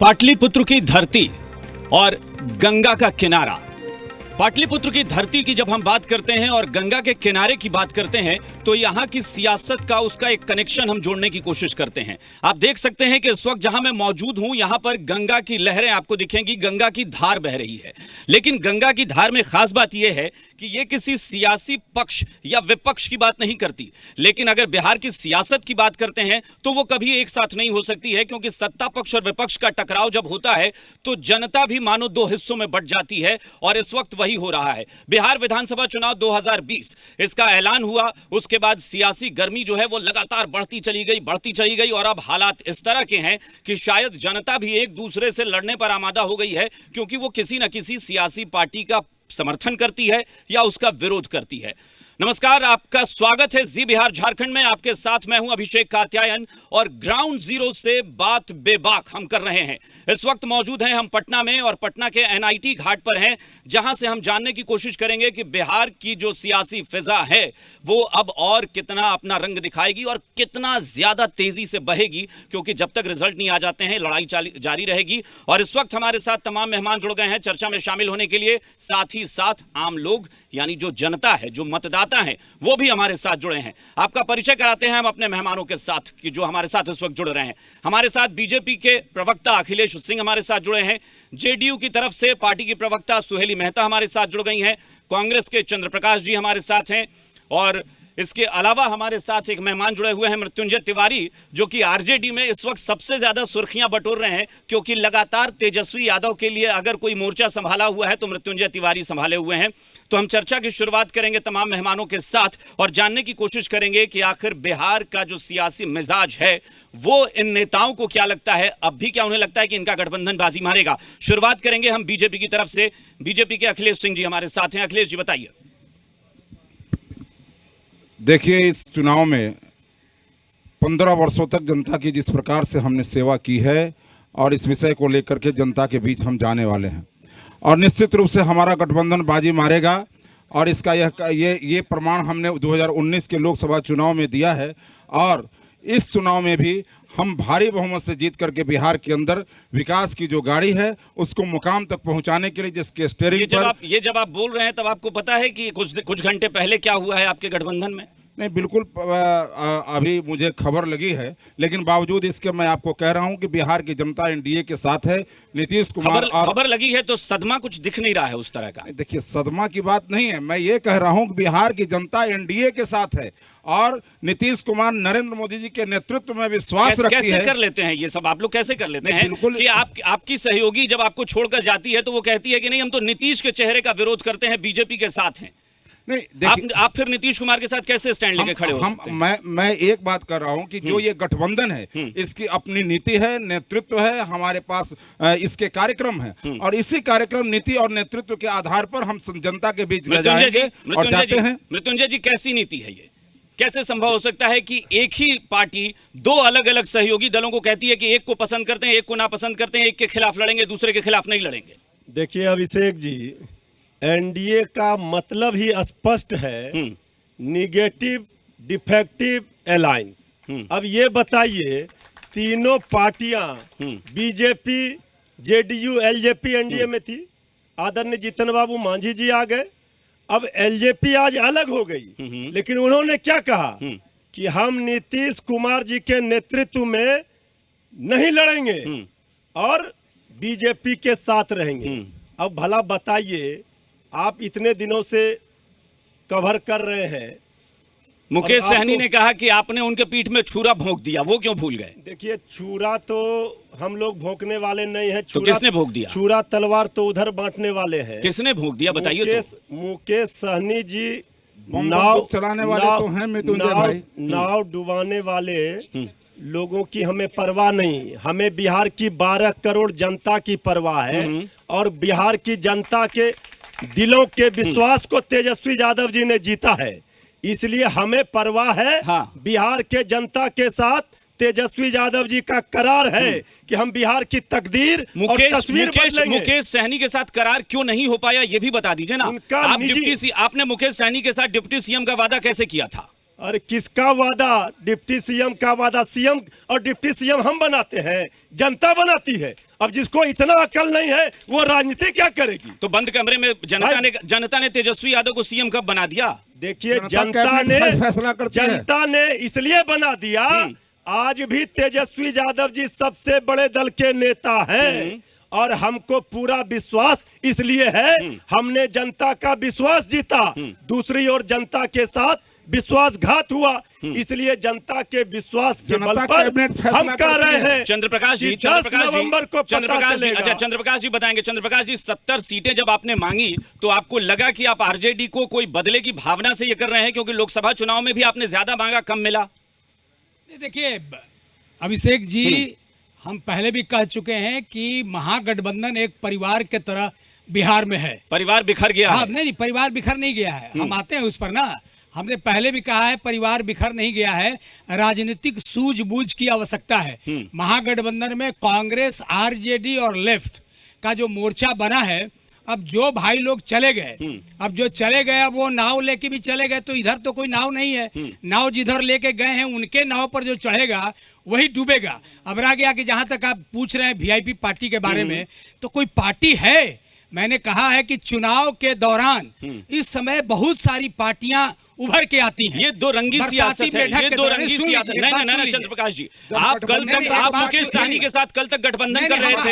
पाटलिपुत्र की धरती और गंगा का किनारा। पाटलिपुत्र की धरती की जब हम बात करते हैं और गंगा के किनारे की बात करते हैं तो यहाँ की सियासत का उसका एक कनेक्शन हम जोड़ने की कोशिश करते हैं। आप देख सकते हैं कि इस वक्त जहां मैं मौजूद हूं यहाँ पर गंगा की लहरें आपको दिखेंगी, गंगा की धार बह रही है। लेकिन गंगा की धार में खास बात यह है कि यह किसी सियासी पक्ष या विपक्ष की बात नहीं करती, लेकिन अगर बिहार की सियासत की बात करते हैं तो वो कभी एक साथ नहीं हो सकती है, क्योंकि सत्ता पक्ष और विपक्ष का टकराव जब होता है तो जनता भी मानो दो हिस्सों में बंट जाती है, और इस वक्त वही हो रहा है। बिहार विधानसभा चुनाव 2020 इसका ऐलान हुआ, उसके बाद सियासी गर्मी जो है वो लगातार बढ़ती चली गई और अब हालात इस तरह के हैं कि शायद जनता भी एक दूसरे से लड़ने पर आमादा हो गई है, क्योंकि वो किसी न किसी सियासी पार्टी का समर्थन करती है या उसका विरोध करती है। नमस्कार, आपका स्वागत है जी बिहार झारखंड में। आपके साथ मैं हूं अभिषेक कात्यायन और ग्राउंड जीरो से बात बेबाक हम कर रहे हैं। इस वक्त मौजूद हैं हम पटना में और पटना के एनआईटी घाट पर हैं, जहां से हम जानने की कोशिश करेंगे कि बिहार की जो सियासी फिजा है वो अब और कितना अपना रंग दिखाएगी और कितना ज्यादा तेजी से बहेगी, क्योंकि जब तक रिजल्ट नहीं आ जाते हैं लड़ाई जारी रहेगी। और इस वक्त हमारे साथ तमाम मेहमान जुड़ गए हैं चर्चा में शामिल होने के लिए, साथ ही साथ आम लोग यानी जो जनता है, जो मतदाता हैं, वो भी हमारे साथ जुड़े हैं। आपका परिचय कराते हैं हम अपने मेहमानों के साथ कि जो हमारे साथ इस वक्त जुड़ रहे हैं। हमारे साथ बीजेपी के प्रवक्ता अखिलेश सिंह हमारे साथ जुड़े हैं। जेडीयू की तरफ से पार्टी की प्रवक्ता सुहेली मेहता हमारे साथ जुड़ गई हैं। कांग्रेस के चंद्रप्रकाश जी हमारे साथ हैं और इसके अलावा हमारे साथ एक मेहमान जुड़े हुए हैं मृत्युंजय तिवारी, जो कि आरजेडी में इस वक्त सबसे ज्यादा सुर्खियां बटोर रहे हैं, क्योंकि लगातार तेजस्वी यादव के लिए अगर कोई मोर्चा संभाला हुआ है तो मृत्युंजय तिवारी संभाले हुए हैं। तो हम चर्चा की शुरुआत करेंगे तमाम मेहमानों के साथ और जानने की कोशिश करेंगे कि आखिर बिहार का जो सियासी मिजाज है वो इन नेताओं को क्या लगता है, अब भी क्या उन्हें लगता है कि इनका गठबंधन बाजी मारेगा। शुरुआत करेंगे हम बीजेपी की तरफ से। बीजेपी के अखिलेश सिंह जी हमारे साथ हैं। अखिलेश जी बताइए। देखिए, इस चुनाव में 15 वर्षों तक जनता की जिस प्रकार से हमने सेवा की है और इस विषय को लेकर के जनता के बीच हम जाने वाले हैं और निश्चित रूप से हमारा गठबंधन बाजी मारेगा। और इसका ये प्रमाण हमने 2019 के लोकसभा चुनाव में दिया है और इस चुनाव में भी हम भारी बहुमत से जीत करके बिहार के अंदर विकास की जो गाड़ी है उसको मुकाम तक पहुंचाने के लिए जिसके स्टीयरिंग पर जब आप बोल रहे हैं तब आपको पता है कि कुछ घंटे पहले क्या हुआ है आपके गठबंधन में? नहीं, बिल्कुल अभी मुझे खबर लगी है, लेकिन बावजूद इसके मैं आपको कह रहा हूं कि बिहार की जनता एनडीए के साथ है। नीतीश कुमार खबर लगी है तो सदमा कुछ दिख नहीं रहा है उस तरह का। देखिए, सदमा की बात नहीं है, मैं ये कह रहा हूं कि बिहार की जनता एनडीए के साथ है और नीतीश कुमार नरेंद्र मोदी जी के नेतृत्व में विश्वास रखती है। कैसे कर लेते हैं ये सब आप लोग, कैसे कर लेते हैं कि आपकी सहयोगी जब आपको छोड़कर जाती है तो वो कहती है कि नहीं हम तो नीतीश के चेहरे का विरोध करते हैं, बीजेपी के साथ हैं। नहीं, आप फिर नीतीश कुमार के साथ कैसे स्टैंड लेके खड़े हो सकते हैं? मैं एक बात कर रहा हूं कि जो ये गठबंधन है इसकी अपनी नीति है, नेतृत्व है, हमारे पास इसके कार्यक्रम है और इसी कार्यक्रम, नीति और नेतृत्व के आधार पर हम जनता के बीच जाएंगे और जाते हैं। मृत्युंजय जी, कैसी नीति है ये? कैसे संभव हो सकता है कि एक ही पार्टी दो अलग अलग सहयोगी दलों को कहती है कि एक को पसंद करते हैं, एक को नापसंद करते हैं, एक के खिलाफ लड़ेंगे, दूसरे के खिलाफ नहीं लड़ेंगे? देखिए अभिषेक जी, एनडीए का मतलब ही स्पष्ट है, निगेटिव डिफेक्टिव अलायंस। अब ये बताइए, तीनों पार्टियां बीजेपी, जेडीयू, एलजेपी एनडीए में थी। आदरणीय जीतन बाबू मांझी जी आ गए, अब एलजेपी आज अलग हो गई, लेकिन उन्होंने क्या कहा कि हम नीतीश कुमार जी के नेतृत्व में नहीं लड़ेंगे और बीजेपी के साथ रहेंगे। अब भला बताइए, आप इतने दिनों से कवर कर रहे हैं। मुकेश सहनी ने कहा कि आपने उनके पीठ में छुरा भोंक दिया, वो क्यों भूल गए? देखिए, छुरा तो हम लोग भोंकने वाले नहीं है। तो किसने भोंक दिया? छुरा तलवार तो उधर बांटने वाले हैं। किसने भोंक दिया बताइए? मुकेश सहनी जी नाव चलाने वाले तो हैं मृत्युंजय भाई। नाव डुबाने वाले लोगों की हमें परवाह नहीं, हमें बिहार की 12 करोड़ जनता की परवाह है और बिहार की जनता के दिलों के विश्वास को तेजस्वी यादव जी ने जीता है, इसलिए हमें परवाह है। हाँ। बिहार के जनता के साथ तेजस्वी यादव जी का करार है कि हम बिहार की तकदीर और तस्वीर बदलेंगे। मुकेश सहनी के साथ करार क्यों नहीं हो पाया ये भी बता दीजिए ना। आपने मुकेश सहनी के साथ डिप्टी सीएम का वादा कैसे किया था? और किसका वादा? डिप्टी सीएम का वादा। सीएम और डिप्टी सीएम हम बनाते हैं, जनता बनाती है। अब जिसको इतना अकल नहीं है वो राजनीति क्या करेगी? तो बंद कमरे में जनता ने तेजस्वी यादव को सीएम कब बना दिया? देखिए, फैसला करती है। जनता ने इसलिए बना दिया। आज भी तेजस्वी यादव जी सबसे बड़े दल के नेता हैं और हमको पूरा विश्वास इसलिए है, हमने जनता का विश्वास जीता। दूसरी ओर जनता के साथ विश्वासघात हुआ, इसलिए जनता के विश्वास के बल पर हम कह रहे हैं चंद्रप्रकाश जी, 10 नवंबर को चंद्रप्रकाश जी, अच्छा चंद्रप्रकाश जी बताएंगे। चंद्रप्रकाश जी, 70 सीटें जब आपने मांगी तो आपको लगा कि आप आरजेडी को कोई बदले की भावना से ये कर रहे हैं, क्योंकि लोकसभा चुनाव में भी आपने ज्यादा मांगा, कम मिला? देखिए अभिषेक जी, हम पहले भी कह चुके हैं कि महागठबंधन एक परिवार के तरह बिहार में है। परिवार बिखर गया है? नहीं, परिवार बिखर नहीं गया है, हम आते हैं उस पर ना। हमने पहले भी कहा है परिवार बिखर नहीं गया है, राजनीतिक सूझबूझ की आवश्यकता है। महागठबंधन में कांग्रेस, आरजेडी और लेफ्ट का जो मोर्चा बना है, अब जो भाई लोग चले गए, अब जो चले गए अब वो नाव लेके भी चले गए, तो इधर तो कोई नाव नहीं है। नाव जिधर लेके गए हैं उनके नाव पर जो चढ़ेगा वही डूबेगा। अब रह गया कि जहां तक आप पूछ रहे हैं वीआईपी पार्टी के बारे में, तो कोई पार्टी है? मैंने कहा है कि चुनाव के दौरान इस समय बहुत सारी पार्टियां उभर के आती हैं। ये दो रंगी सियासत है, ये दो रंगी सियासत। नहीं चंद्रप्रकाश जी, आप कल तक आप मुकेश सहनी के साथ कल तक गठबंधन कर रहे थे,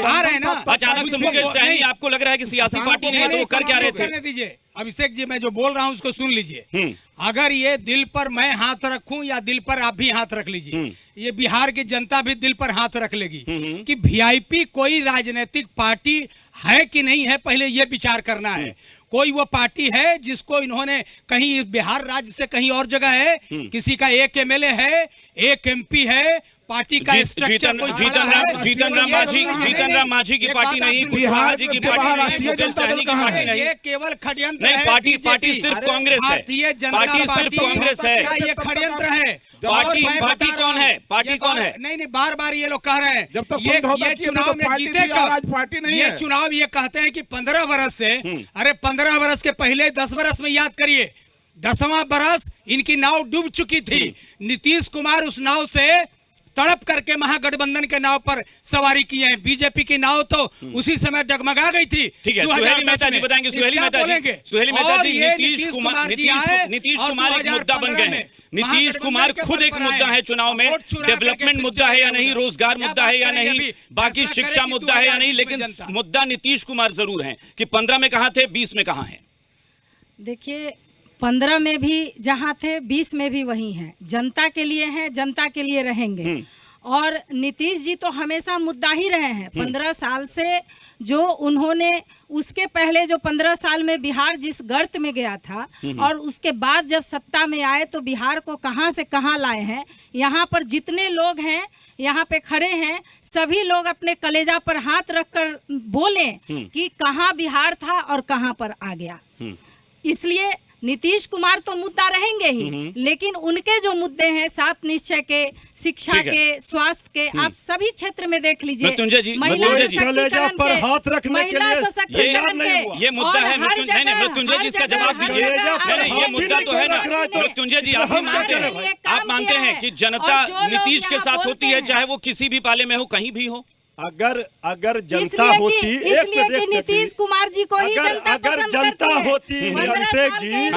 अचानक से मुकेश सहनी, आपको लग रहा है कि सियासी पार्टी नहीं है, तो वो कर क्या रहे थे? करने दीजिए अभिषेक जी, मैं जो बोल रहा हूं उसको सुन लीजिए। अगर ये दिल पर मैं हाथ रखूं या दिल पर आप भी हाथ रख लीजिए, ये बिहार की जनता भी दिल पर हाथ रख लेगी कि वीआईपी कोई राजनीतिक पार्टी है कि नहीं है, पहले ये विचार करना है। कोई वो पार्टी है जिसको इन्होंने कहीं बिहार राज्य से कहीं और जगह है, किसी का एक एमएलए है, एक एमपी है, पार्टी का स्ट्रक्चर जीतन राम मांझी की पार्टी नहीं, कुशवाहा जी की पार्टी नहीं, मुकेश सहनी की पार्टी नहीं, ये केवल षड्यंत्र नहीं, है। पार्टी सिर्फ कांग्रेस है, भारतीय जनता पार्टी सिर्फ कांग्रेस है। ये षड्यंत्र है। पार्टी कौन है? पार्टी कौन है? नहीं, बार बार ये लोग कह रहे हैं जब तक ये चुनाव में जीते कब? ये चुनाव ये कहते हैं कि 15 बरस से, अरे 15 बरस के पहले 10 बरस में याद करिए, 10वां बरस इनकी नाव डूब चुकी थी। नीतीश कुमार उस नाव से तड़प करके महागठबंधन के नाव पर सवारी की है। बीजेपी की नाव तो उसी समय डगमगा गई थी। ठीक है, सुहेली मेहता जी बताएंगे। सुहेली मेहता जी, नीतीश कुमार एक मुद्दा बन गए हैं। नीतीश कुमार खुद एक मुद्दा है चुनाव में, डेवलपमेंट मुद्दा है या नहीं, रोजगार मुद्दा है या नहीं, बाकी शिक्षा मुद्दा है या नहीं, लेकिन मुद्दा नीतीश कुमार जरूर है कि 15 में कहां थे, 20 में कहां है। देखिए, 15 में भी जहां थे, 20 में भी वही हैं। जनता के लिए हैं, जनता के लिए रहेंगे। और नीतीश जी तो हमेशा मुद्दा ही रहे हैं। 15 साल से जो उन्होंने, उसके पहले जो 15 साल में बिहार जिस गर्त में गया था, और उसके बाद जब सत्ता में आए तो बिहार को कहां से कहां लाए हैं। यहाँ पर जितने लोग हैं यहाँ पे खड़े हैं, सभी लोग अपने कलेजा पर हाथ रखकर बोले कि कहां बिहार था और कहां पर आ गया। इसलिए नीतीश कुमार तो मुद्दा रहेंगे ही, लेकिन उनके जो मुद्दे हैं 7 निश्चय के, शिक्षा के, स्वास्थ्य के, आप सभी क्षेत्र में देख लीजिए। महिला सशक्तिकरण पर हाथ रखने के लिए ये मुद्दा है। मृत्युंजय जी इसका जवाब दीजिए। ये मुद्दा तो है ना मृत्युंजय जी, आप मानते हैं कि जनता नीतीश के साथ होती है, चाहे वो किसी भी पाले में हो, कहीं भी हो? अगर जनता होती, इसलिए कि नीतीश कुमार जी को ही जनता अगर जनता होती अभिषेक जी,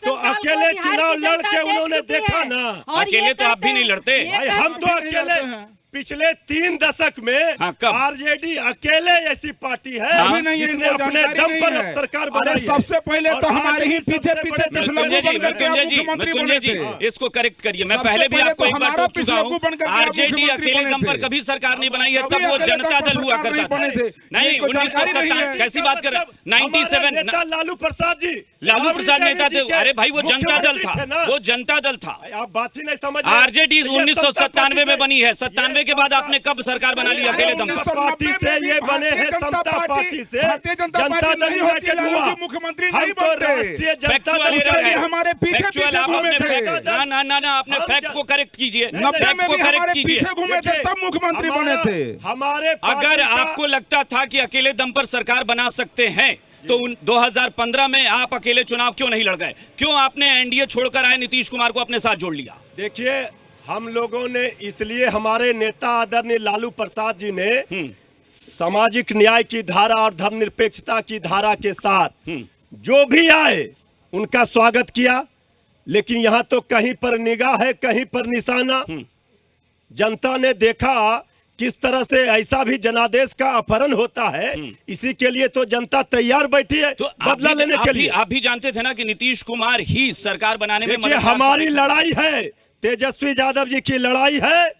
तो अकेले चुनाव लड़ के उन्होंने देखा ना। अकेले तो आप भी नहीं लड़ते। हम तो अकेले पिछले 3 दशक में आरजेडी अकेले ऐसी पार्टी है जिसने अपने दम पर सरकार बनाई। सबसे पहले तो हमारे ही पीछे मृत्युंजय जी इसको करेक्ट करिए। मैं पहले भी आपको एक बार टोक चुका हूँ, आरजेडी अकेले दम पर कभी सरकार नहीं बनाई है, तब वो जनता दल हुआ करता था। नहीं, 1957 कैसी बात कर रहे हैं? 97 लालू प्रसाद जी, लालू प्रसाद नेता थे। अरे भाई, वो जनता दल था, वो जनता दल था। आप बात ही नहीं समझ। आरजेडी 1997 में बनी है। 97 के बाद आपने कब सरकार बना ली अकेले दम पर? पार्टी से ये बने हैं, समता पार्टी से जनता दल यूनाइटेड हुआ। मुख्यमंत्री हम तो राष्ट्रीय जनता दल हमारे पीछे घूमे थे। ना आपने फैक्ट को करेक्ट कीजिए, 90 में भी हमारे पीछे घूमे थे, तब मुख्यमंत्री बने थे। हमारे अगर आपको लगता था कि अकेले दम पर सरकार बना सकते हैं तो 2015 में आप अकेले चुनाव क्यों नहीं लड़ गए? क्यों आपने एनडीए छोड़कर आए नीतीश कुमार को अपने साथ जोड़ लिया? देखिए, हम लोगों ने इसलिए, हमारे नेता आदरणीय लालू प्रसाद जी ने सामाजिक न्याय की धारा और धर्मनिरपेक्षता की धारा के साथ जो भी आए उनका स्वागत किया। लेकिन यहाँ तो कहीं पर निगाह है, कहीं पर निशाना। जनता ने देखा किस तरह से ऐसा भी जनादेश का अपहरण होता है, इसी के लिए तो जनता तैयार बैठी है, तो बदला लेने के लिए। आप भी जानते थे ना कि नीतीश कुमार ही सरकार बनाने में देखिए, हमारी लड़ाई है, तेजस्वी यादव जी की लड़ाई है,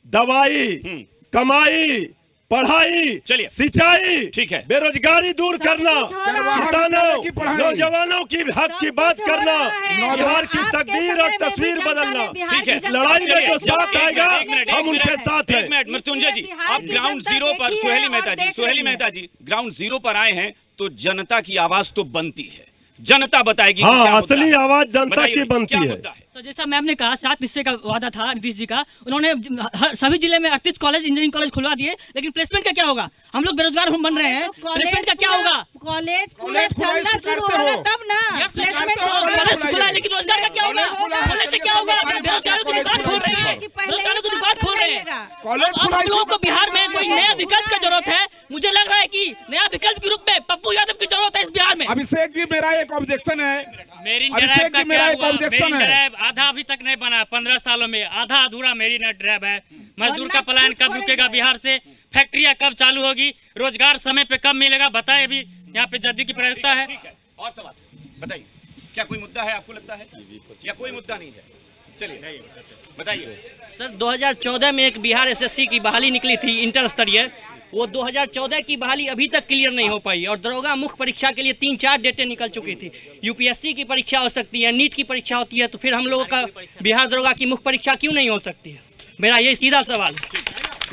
दवाई, कमाई, पढ़ाई, चलिए, सिंचाई, ठीक है, बेरोजगारी दूर करना, किसानों, नौजवानों की हक की बात करना, बिहार की तकदीर और तस्वीर बदलना। ठीक है, इस लड़ाई में जो साथ आएगा हम उनके साथ हैं। एक मिनट मृत्युंजय जी, आप ग्राउंड जीरो पर, सुहेली मेहता जी ग्राउंड जीरो पर आए हैं, तो जनता की आवाज तो बनती है, जनता बताएगी। हाँ, असली आवाज जनता की बनती है। तो जैसा मैम ने कहा 7 निश्चय का वादा था नीतीश जी का, उन्होंने सभी जिले में 38 कॉलेज, इंजीनियरिंग कॉलेज खुलवा दिए, लेकिन प्लेसमेंट का क्या होगा? हम लोग बेरोजगार हम बन रहे हैं, प्लेसमेंट का क्या होगा? कॉलेज चलना शुरू होगा तब ना प्लेसमेंट कॉलेज खुला, लेकिन रोजगार का क्या होगा? कॉलेज से क्या होगा? बेरोजगारों की दुकान खोल रहे हैं, बेरोजगारों की दुकान खोल रहे हैं। अब हम लोगों को बिहार में कोई नया विकल्प का जरूरत है। मुझे लग रहा है कि नया विकल्प के रूप में पप्पू यादव की जरूरत है इस बिहार में। अभिषेक जी, मेरा एक ऑब्जेक्शन है। अभिषेक जी, मेरा एक ऑब्जेक्शन है। आधा अभी तक नहीं बना, 15 सालों में आधा अधूरा मेरी ड्राइव है। मजदूर का पलायन कब रुकेगा बिहार से? फैक्ट्रियां कब चालू होगी? रोजगार समय पे कब मिलेगा? बताए। अभी यहाँ पे जदयू की प्राथमिकता है। और सवाल बताइए, क्या कोई मुद्दा है आपको लगता है, या कोई मुद्दा नहीं है? चलिए बताइए सर। 2014 में एक बिहार एसएससी की बहाली निकली थी इंटर स्तरीय, वो 2014 की बहाली अभी तक क्लियर नहीं हो पाई, और दरोगा मुख्य परीक्षा के लिए 3-4 डेटें निकल चुकी थी। यूपीएससी की परीक्षा हो सकती है, नीट की परीक्षा होती है, तो फिर हम लोगों का बिहार दरोगा की मुख्य परीक्षा क्यों नहीं हो सकती है? मेरा ये सीधा सवाल।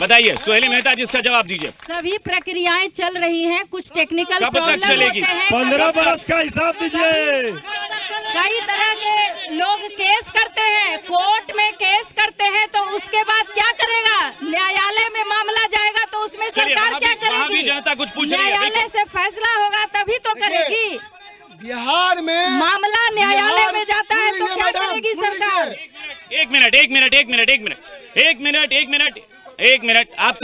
बताइए, सुहेली मेहता जी, इसका जवाब दीजिए। सभी प्रक्रियाएं चल रही हैं, कुछ टेक्निकल प्रॉब्लम चलेगी? होते हैं। 15 बरस का हिसाब दीजिए। कई तरह के लोग केस करते हैं, कोर्ट में केस करते हैं, तो उसके बाद क्या करेगा? न्यायालय में मामला जाएगा, तो उसमें सरकार क्या करेगी? जनता कुछ पूछ रही है, न्यायालय से फैसला होगा तभी तो करेगी। बिहार में मामला न्यायालय में जाता है तो क्या करेगी सरकार? एक मिनट, आप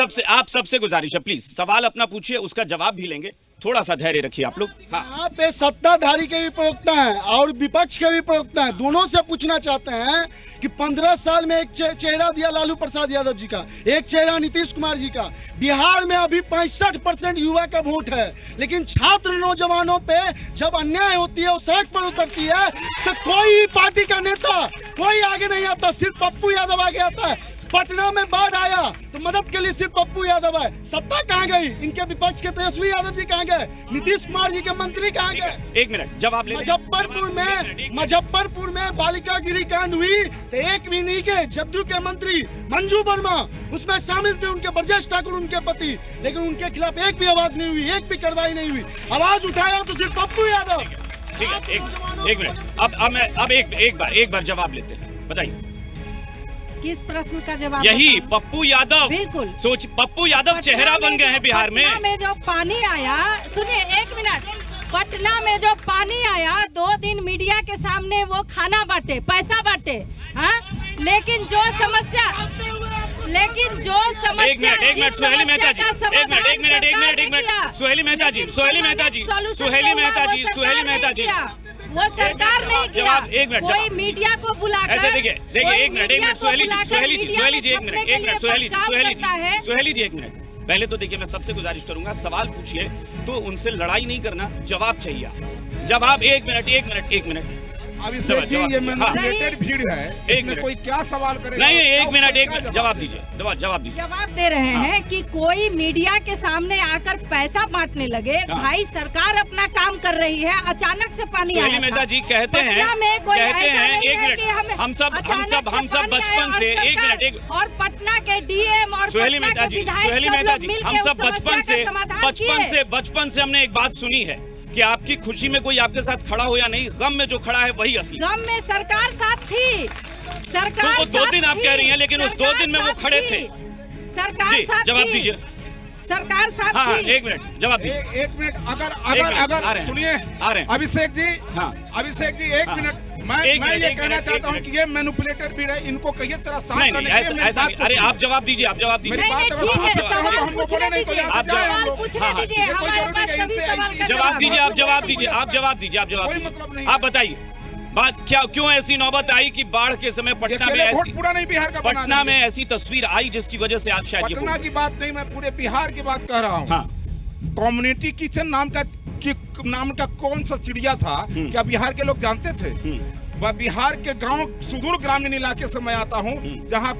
सबसे गुजारिश है, प्लीज सवाल अपना पूछिए, उसका जवाब भी लेंगे। थोड़ा सा धैर्य रखिए आप लोग। हाँ। यहाँ पे सत्ताधारी के भी प्रवक्ता हैं और विपक्ष के भी प्रवक्ता हैं, दोनों से पूछना चाहते हैं कि 15 साल में एक चेहरा दिया लालू प्रसाद यादव जी का, एक चेहरा नीतीश कुमार जी का। बिहार में अभी 65% युवा का वोट है, लेकिन छात्र नौजवानों पे जब अन्याय होती है, वो सड़क पर उतरती है, तो कोई पार्टी का नेता कोई आगे नहीं आता, सिर्फ पप्पू यादव आगे आता है। पटना में बाढ़ आया तो मदद के लिए सिर्फ पप्पू यादव आए। सत्ता कहाँ गई? इनके विपक्ष के तेजस्वी यादव जी कहाँ गए? नीतीश कुमार जी के मंत्री कहाँ गए? एक मिनट, जवाब ले। मुजफ्फरपुर में बालिका गिरी कांड हुई तो एक भी नहीं के जदयू के मंत्री मंजू वर्मा उसमें शामिल थे, उनके ब्रजेश ठाकुर उनके पति, लेकिन उनके खिलाफ एक भी आवाज नहीं हुई, एक भी कार्रवाई नहीं हुई। आवाज उठाया तो सिर्फ पप्पू यादव। ठीक है, एक मिनट, अब एक बार जवाब लेते हैं। बताइए किस प्रश्न का जवाब? यही पप्पू यादव। बिल्कुल, पप्पू यादव चेहरा बन गए हैं बिहार में। पटना में जो पानी आया, सुनिए एक मिनट, पटना में जो पानी आया 2 दिन मीडिया के सामने वो खाना बांटे, पैसा बांटे, हाँ? लेकिन जो समस्या सुहेली मेहता जी, सुहेली मेहता जी, वो सरकार नहीं किया। एक मिनट, कोई मीडिया को बुलाकर, ऐसे देखिए, एक मिनट, सुहेली जी, एक मिनट। पहले तो देखिए, मैं सबसे गुजारिश करूंगा, सवाल पूछिए तो उनसे लड़ाई नहीं करना, जवाब चाहिए। जवाब एक मिनट। अभिषेक जी, ये मैनिपुलेटेड भीड़ है, इसमें कोई क्या सवाल करेगा? नहीं, एक मिनट, जवाब दीजिए। जवाब दे रहे हैं कि कोई मीडिया के सामने आकर पैसा बांटने लगे। भाई, सरकार अपना काम कर रही है, अचानक से पानी आया। मेहता जी कहते हैं, एक मिनट, हम सब बचपन से, एक मिनट, और पटना के डीएम और पटना के विधायक हम सब बचपन से हमने एक बात सुनी है कि आपकी खुशी में कोई आपके साथ खड़ा हो या नहीं, गम में जो खड़ा है वही असली। गम में सरकार साथ थी, सरकार तो वो 2 दिन आप कह रही हैं, लेकिन उस 2 दिन में वो खड़े थे। सरकार साथ जवाब दीजिए। सरकार साथ हाँ थी। एक मिनट जवाब दीजिए। एक मिनट मिनट, आ अगर रहे हैं। सुनिए आ रहे हैं। अभिषेक जी, हाँ। अभिषेक जी एक हाँ। मिनट, एक मैं मिनट, ये एक कहना मिनट, चाहता एक हूँ मिनट। कि ये मैनिपुलेटर भी रहे, इनको कहिए जरा शांत नहीं करने नहीं के लिए, ऐसा मेरी ऐसा बात नहीं। को अरे सुनिए। आप जवाब दीजिए, आप जवाब दीजिए। मेरी बात नहीं, अगर ठीक है, शांत से करो तो सवाल हमको पूछने बोलने नहीं तो दीजिए, यहाँ से आप जाए हम सवाल लोग। पूछने हाँ, हाँ। दीजिए, ये कोई हमारे जरूरी पास नहीं है, सभी इनसे सवाल का ऐसी- जवाब दीजिए, आप जवाब कोई दीजिए, मतलब आप जवाब दीजिए, आप जवाब कोई दीजिए। मतलब नहीं आप बताइए बात क्या, क्यों ऐसी नौबत आई कि बाढ़ के समय ये पटना में केवल वोट ऐसी पूरा नहीं बिहार का बना पटना में देंगे। ऐसी तस्वीर आई जिसकी वजह से आप शायद ये बोल पटना रहे की बात नहीं, मैं पूरे बिहार की बात कर रहा हूँ। हाँ। कम्युनिटी किचन नाम का कौन सा चिड़िया था, क्या बिहार के लोग जानते थे? वह बिहार के गांव सुदूर ग्रामीण इलाके से मैं आता हूं, जहां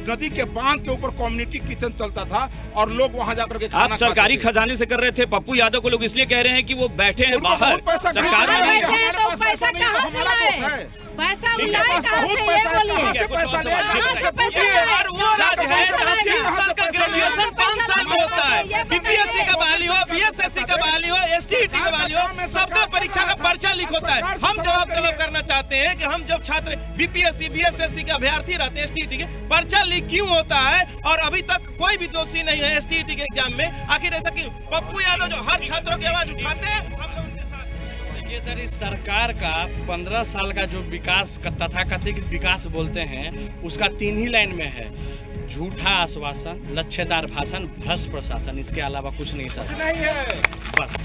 नदी के बांध के ऊपर कम्युनिटी किचन चलता था और लोग वहां जाकर के आप खाना सरकारी खाते थे। खजाने से कर रहे थे। पप्पू यादव को लोग इसलिए कह रहे हैं कि वो बैठे हैं उनको बाहर, बहुत पैसा सरकार कहाँ में से नहीं आया? बैठे हैं तो हमारे पास पैसा पैसा नहीं, कहाँ से हमारा लाए? पास है। पैसा ठीक है, लाए पास कहाँ बहुत से, ये पैसा है, बोलिए। कहाँ से कुछ और पैसा सवाल लेगा? कहाँ से पैसा पूछिए। लाए? और वो राज्य है जहाँ 3 साल का ग्रेजुएशन 5 साल में होता है। बीपीएससी का बहाली हो, बीएसएससी का बहाली हो, एसटीईटी का बहाली हो, सबका परीक्षा का पर्चा लीक होता है। हम जवाब तलब करना चाहते हैं कि हम जब छात्र बीपीएससी बीएसएससी के अभ्यर्थी रहते हैं, एसटीईटी के पर्चा लीक क्यों होता है और अभी तक कोई भी दोषी नहीं है एसटीईटी के एग्जाम में? आखिर ऐसा क्यों? पप्पू यादव जो हर छात्रों की आवाज उठाते हैं, हम लोग उनके साथ। देखिए सर, इस सरकार का 15 साल का जो विकास का तथाकथित विकास बोलते हैं, उसका 3 ही लाइन में है: झूठा आश्वासन, लच्छेदार भाषण, भ्रष्ट प्रशासन। इसके अलावा कुछ नहीं सर। नहीं है, बस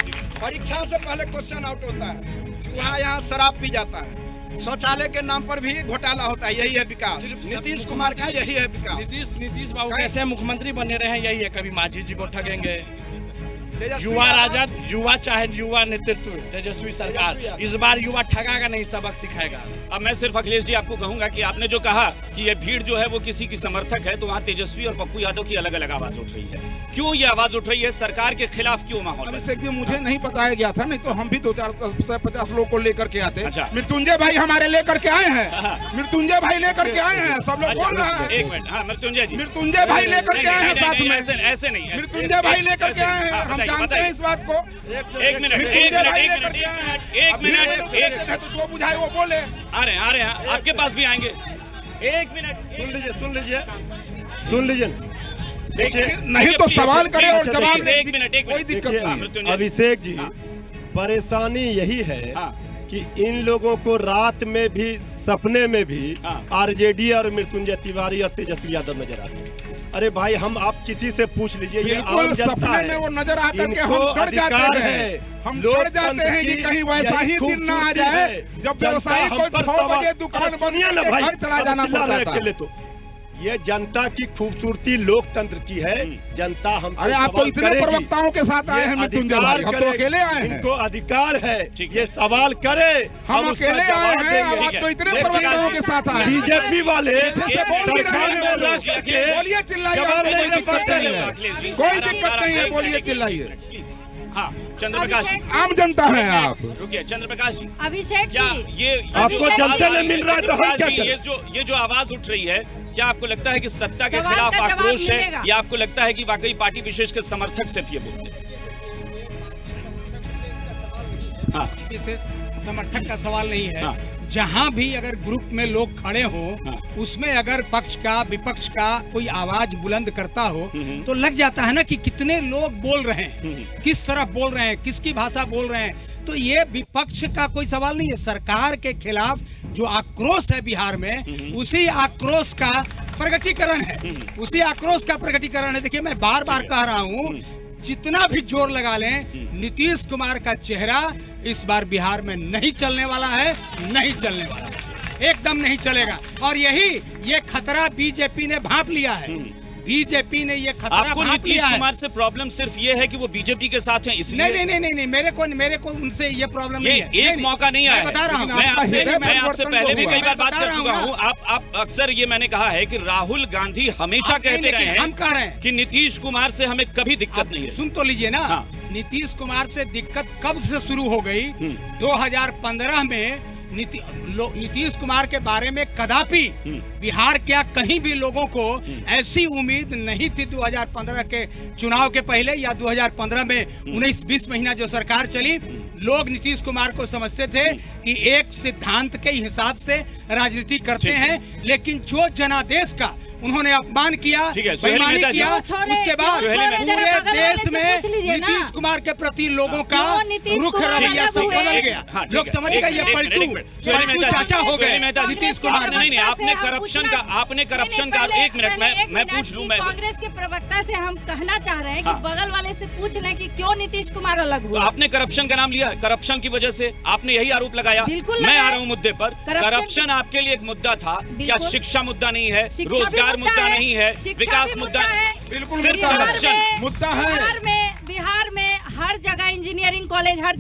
परीक्षा से पहले क्वेश्चन आउट होता है, चूहा यहाँ शराब पी जाता है, शौचालय के नाम पर भी घोटाला होता है। यही है विकास। नीतीश कुमार का यही है विकास। नीतीश बाबू कैसे मुख्यमंत्री बने रहे हैं, यही है। कभी मांझी जी को ठगेंगे, तेजस्वी युवा यादव- राजद, युवा चाहे युवा नेतृत्व, तेजस्वी सरकार तेजस्वी यादव। इस बार युवा ठगागा नहीं, सबक सिखाएगा। अब मैं सिर्फ अखिलेश जी आपको कहूंगा कि आपने जो कहा कि ये भीड़ जो है वो किसी की समर्थक है, तो वहाँ तेजस्वी और पप्पू यादव की अलग अलग आवाज उठ रही है। क्यों ये आवाज उठ रही है? सरकार के खिलाफ क्यों माहौल है? अभिषेक जी, मुझे नहीं बताया गया था, नहीं तो हम भी 250 लोग को लेकर के आते। अच्छा। मृत्युंजय भाई हमारे लेकर के आए हैं, मृत्युंजय भाई लेकर के आए हैं, सब लोग बोल रहे हैं। एक मिनट, हाँ मृत्युंजय जी, मृत्युंजय भाई लेकर के आए हैं साथ में। ऐसे नहीं, मृत्युंजय भाई लेकर के आए हैं, हाँ, हम बताइए, जानते बताइए। हैं इस बात को। एक मिनट, मृत्युंजय भाई लेकर के आए हैं। एक अब मिनट, है तो जो बुझाए वो बोले। आ रहे हैं, आपके पास भी आएंगे। एक मिनट, सुन लीजिए। नहीं तो सवाल करे और जवाब एक दे, मिनट, एक कोई मिनट। दिक्कत देखिए, नहीं। मृत्युंजय। अभिषेक जी, हाँ। परेशानी यही है हाँ। कि इन लोगों को रात में भी, सपने में भी हाँ। आरजेडी और मृत्युंजय तिवारी और तेजस्वी यादव नजर आते हैं। अरे भाई, हम आप किसी से पूछ लीजिए, ये बिल्कुल आम जनता सपने है। में वो नजर आकर के इनको हम डर जाते अधिकार हैं। है। हम डर जाते हैं कि कहीं वैसा ही दिन ना आ जाए जब व्यवसायी को 6 बजे दुकान बंद करके घर चला जाना पड़ता था। तो ये जनता की खूबसूरती लोकतंत्र की है। जनता हम अरे आप तो इतने प्रवक्ताओं के साथ आए हैं मृत्युंजय भाई, हम तो अकेले आए हैं। इनको अधिकार है ठीक ये सवाल करे, हम उसका अकेले आए जवाब हैं, देंगे। आप तो इतने लेकिन प्रवक्ताओं के साथ आए हैं। बीजेपी वाले पीछे से बोल भी रहे सरकार हैं में वो रख लोग। के बोलिए, चिल्लाइए, जवाब कोई नहीं दे दिक्कत पाते नहीं हैं। है। कोई दिक्कत नहीं है, बोलिए, चिल्लाइए। हाँ, चंद्रप्रकाश जी, अभिषेक आम जनता है आप। रुकिए, चंद्रप्रकाश जी, अभिषेक क्या जी, ये आपको अभिषेक जनता जी, ने मिल रहा है तो हम क्या प्रकाश जी, करें? ये जो आवाज उठ रही है, क्या आपको लगता है कि सत्ता के सवाल खिलाफ का जवाब आक्रोश है, मिलेगा। या आपको लगता है कि वाकई पार्टी विशेष के समर्थक सिर्फ ये बोलते हैं? हाँ, विशेष समर्थक का सवाल नहीं है। हाँ। जहां भी अगर ग्रुप में लोग खड़े हो, हाँ। उसमें अगर पक्ष का विपक्ष का कोई आवाज बुलंद करता हो तो लग जाता है ना कि कितने लोग बोल रहे हैं, किस तरफ बोल रहे हैं, किसकी भाषा बोल रहे हैं। तो ये विपक्ष का कोई सवाल नहीं है। सरकार के खिलाफ जो आक्रोश है बिहार में, उसी आक्रोश का प्रगटीकरण है, उसी आक्रोश का प्रगटीकरण है। देखिए, मैं बार बार कह रहा हूँ, जितना भी जोर लगा लें, नीतीश कुमार का चेहरा इस बार बिहार में नहीं चलने वाला है, नहीं चलने वाला है, एकदम नहीं चलेगा। और ये खतरा बीजेपी ने भांप लिया है। बीजेपी ने ये खतरा आपको भांप नीतीश लिया है। कुमार से प्रॉब्लम सिर्फ ये है कि वो बीजेपी के साथ हैं, इसलिए नहीं, मेरे को उनसे ये प्रॉब्लम ये नहीं है। एक मौका नहीं आया मैं बता रहा हूँ, मैं आपसे परिवर्तन पहले भी हुआ। कई बार बात बता कर रहा चुका हूँ हूँ। आप अक्सर ये मैंने कहा है कि राहुल गांधी हमेशा आप नहीं, कहते रहे लेकिन हम कह रहे हैं हैं। कि नीतीश कुमार से हमें कभी दिक्कत आप नहीं है। सुन तो लीजिए ना। हाँ। नीतीश कुमार से दिक्कत कब से शुरू हो गई? 2015 में नीतीश कुमार के बारे में कदापि बिहार क्या कहीं भी लोगों को ऐसी उम्मीद नहीं थी। 2015 के चुनाव के पहले या 2015 में 19-20 महीना जो सरकार चली, लोग नीतीश कुमार को समझते थे कि एक सिद्धांत के हिसाब से राजनीति करते हैं, लेकिन जो जनादेश का उन्होंने अपमान किया, ठीक है, सुहेली बेईमानी मेहता जी। किया। उसके बाद पूरे देश में लीजिए ना। नीतीश कुमार के प्रति लोगों का क्यों नीतीश रुख कुमार रवैया अलग से हुए? बदल गया। हाँ, ठीक लोग है। समझ गए ये पलटू चाचा हो गए नीतीश कुमार। नहीं, आपने करप्शन का एक मिनट मैं पूछ लूं। मैं कांग्रेस के प्रवक्ता से हम कहना चाह रहे हैं कि हाँ। बगल वाले से पूछ लें कि क्यों नीतीश कुमार अलग तो हुए। आपने करप्शन का नाम लिया, करप्शन की वजह से आपने यही आरोप लगाया। बिल्कुल मैं लगाया। आ रहा हूं मुद्दे पर। करप्शन आपके लिए एक मुद्दा था, क्या शिक्षा मुद्दा नहीं है, रोजगार मुद्दा नहीं है, विकास मुद्दा है। बिल्कुल सिर्फ मुद्दा है। करप्शन मुद्दा है। बिहार में हर जगह इंजीनियरिंग कॉलेज, हर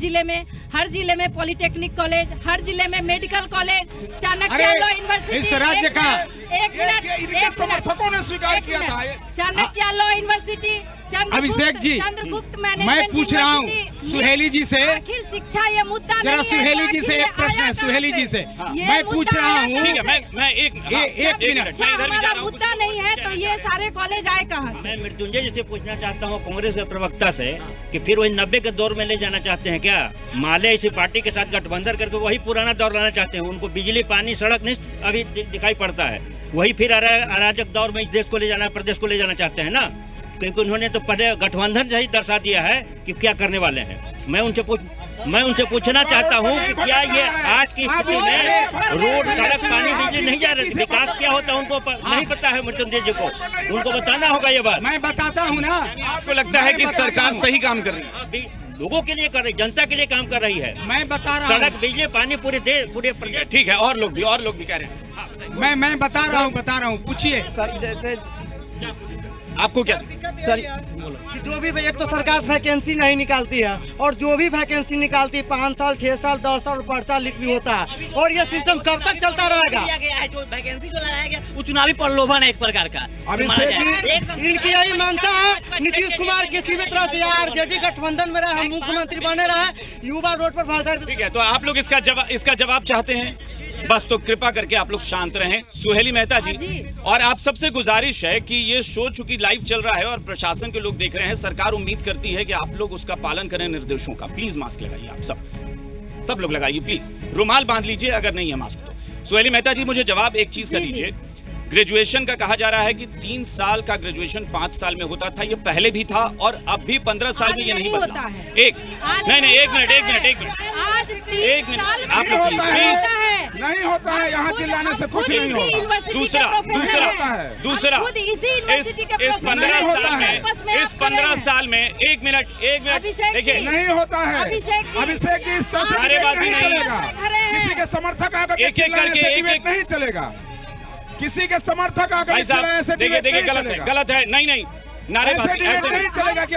जिले में पॉलिटेक्निक कॉलेज, हर जिले में medical college, Chanakya law university. इस राज्य का इनके समर्थकों ने स्वीकार किया था। चाणक्य लॉ यूनिवर्सिटी, अभिषेक जी, चंद्रगुप्त मैं मैनेजमेंट पूछ रहा हूँ यूनिवर्सिटी। सुहेली जी से। आखिर शिक्षा ये मुद्दा नहीं जरा है, सुहेली तो जी से आखिर एक प्रश्न है, आया सुहेली कहाँ जी से ये मैं मुद्दा पूछ रहा आया हूँ। ठीक है, मैं एक मिनट। मैं इधर भी जा रहा हूँ। मुद्दा नहीं है तो ये सारे कॉलेज आए कहाँ से? मैं मृत्युंजय जी से पूछना चाहता हूँ कांग्रेस के प्रवक्ता से कि फिर वही 90 के दौर में ले जाना चाहते हैं क्या? माले इसी पार्टी के साथ गठबंधन करके वही पुराना दौर लाना चाहते हैं। उनको बिजली पानी सड़क नहीं अभी दिखाई पड़ता है, वही फिर अराजक दौर में इस देश को ले जाना, प्रदेश को ले जाना चाहते हैं ना, क्योंकि उन्होंने तो पहले गठबंधन ही दर्शा दिया है कि क्या करने वाले हैं। मैं उनसे पूछना चाहता हूँ कि क्या ये आज की स्थिति में रोड सड़क पानी बिजली नहीं जा रही, विकास क्या होता है उनको नहीं पता है मृत्युंजय जी को, उनको बताना होगा ये बात। मैं बताता हूँ ना। आपको लगता है कि सरकार सही काम कर रही है? लोगों के लिए कर रही, जनता के लिए काम कर रही है। मैं बता रहा हूँ, सड़क बिजली पानी पूरे प्रदेश। ठीक है, और लोग भी कह रहे हैं। मैं बता रहा हूँ, पूछिए सर। जैसे आपको क्या सर कि जो भी एक तो सरकार वैकेंसी नहीं निकालती है, और जो भी वैकेंसी निकालती है 5 साल 6 साल 10 साल पर्चा लिख भी होता है, और ये सिस्टम कब तक चलता रहेगा? जो वैकेंसी जो लगाया गया वो चुनावी प्रलोभन है एक प्रकार का। इनकी यही मानता है नीतीश कुमार किसी भी तरह से आरजेडी गठबंधन में रहे, हम मुख्यमंत्री बने रहे, युवा रोड पर भाग। ठीक है, तो आप लोग इसका जवाब चाहते हैं? बस तो कृपा करके आप लोग शांत रहें। सुहेली मेहता जी, और आप सबसे गुजारिश है कि ये शो चूंकि लाइव चल रहा है और प्रशासन के लोग देख रहे हैं, सरकार उम्मीद करती है कि आप लोग उसका पालन करें, निर्देशों का। प्लीज मास्क लगाइए, आप सब लोग लगाइए प्लीज। रुमाल बांध लीजिए अगर नहीं है मास्क तो। सुहेली मेहता जी, मुझे जवाब एक चीज का दीजिए। ग्रेजुएशन का कहा जा रहा है कि 3 साल का ग्रेजुएशन 5 साल में होता था, ये पहले भी था और अब भी 15 साल में ये नहीं बदला। एक मिनट आज 3 साल में नहीं होता है, होता है। नहीं होता है, यहाँ चिल्लाने से कुछ नहीं होता। दूसरा इस 15 साल में एक मिनट देखिए, नहीं होता है। अभिषेक जी, इस तरह से नहीं चलेगा। किसी के समर्थक आकर एक करके डिबेट नहीं चलेगा। किसी के समर्थक आकर भाई साहब देखिए गलत है। नहीं नारेबाजी नहीं चलेगा कि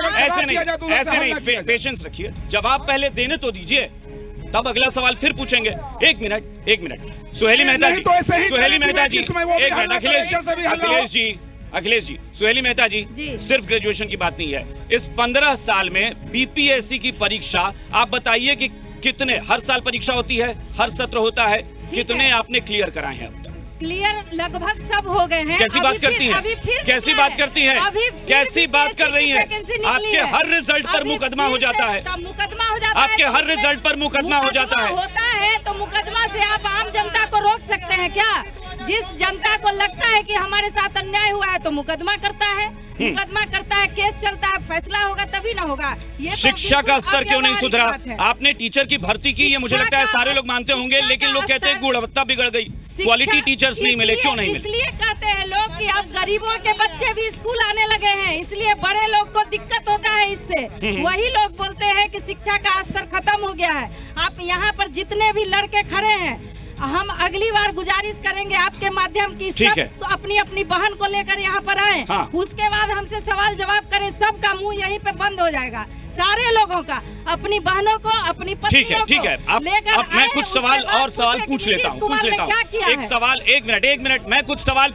ऐसे नहीं। पेशेंस रखिए, जवाब पहले देने तो दीजिए, तब अगला सवाल फिर पूछेंगे। एक मिनट सुहेली मेहता जी, अखिलेश जी, सुहेली मेहता जी, सिर्फ ग्रेजुएशन की बात नहीं है। इस 15 साल में बीपीएससी की परीक्षा आप बताइए कि कितने, हर साल परीक्षा होती है, हर सत्र होता है, कितने आपने क्लियर कराए हैं? क्लियर लगभग सब हो गए हैं। कैसी बात करती हैं? कैसी बात करती हैं? कैसी बात कर रही हैं? आपके हर रिजल्ट पर मुकदमा हो जाता है। मुकदमा हो जाता है आपके हर रिजल्ट पर मुकदमा हो जाता है। होता है तो मुकदमा से आप आम जनता को रोक सकते हैं क्या? जिस जनता को लगता है कि हमारे साथ अन्याय हुआ है तो मुकदमा करता है, केस चलता है, फैसला होगा तभी ना होगा। ये शिक्षा का स्तर क्यों नहीं सुधरा? आपने टीचर की भर्ती की, ये मुझे लगता है सारे लोग मानते होंगे, लेकिन लोग कहते हैं गुणवत्ता बिगड़ गई, क्वालिटी टीचर्स नहीं मिले। क्यों नहीं मिले? इसलिए कहते हैं लोग कि अब गरीबों के बच्चे भी स्कूल आने लगे हैं, इसलिए बड़े लोग को दिक्कत होता है इससे। वही लोग बोलते हैं कि शिक्षा का स्तर खत्म हो गया है। आप यहाँ पर जितने भी लड़के खड़े हैं, हम अगली बार गुजारिश करेंगे आपके माध्यम की, सब तो अपनी अपनी बहन को लेकर यहाँ पर आए। हाँ। उसके बाद हमसे सवाल जवाब करें, सबका मुंह यहीं पे बंद हो जाएगा, सारे लोगों का। अपनी बहनों को, अपनी पत्नियों को ठीक है। अब मैं कुछ सवाल पूछ लेता हूँ। एक मिनट मैं कुछ सवाल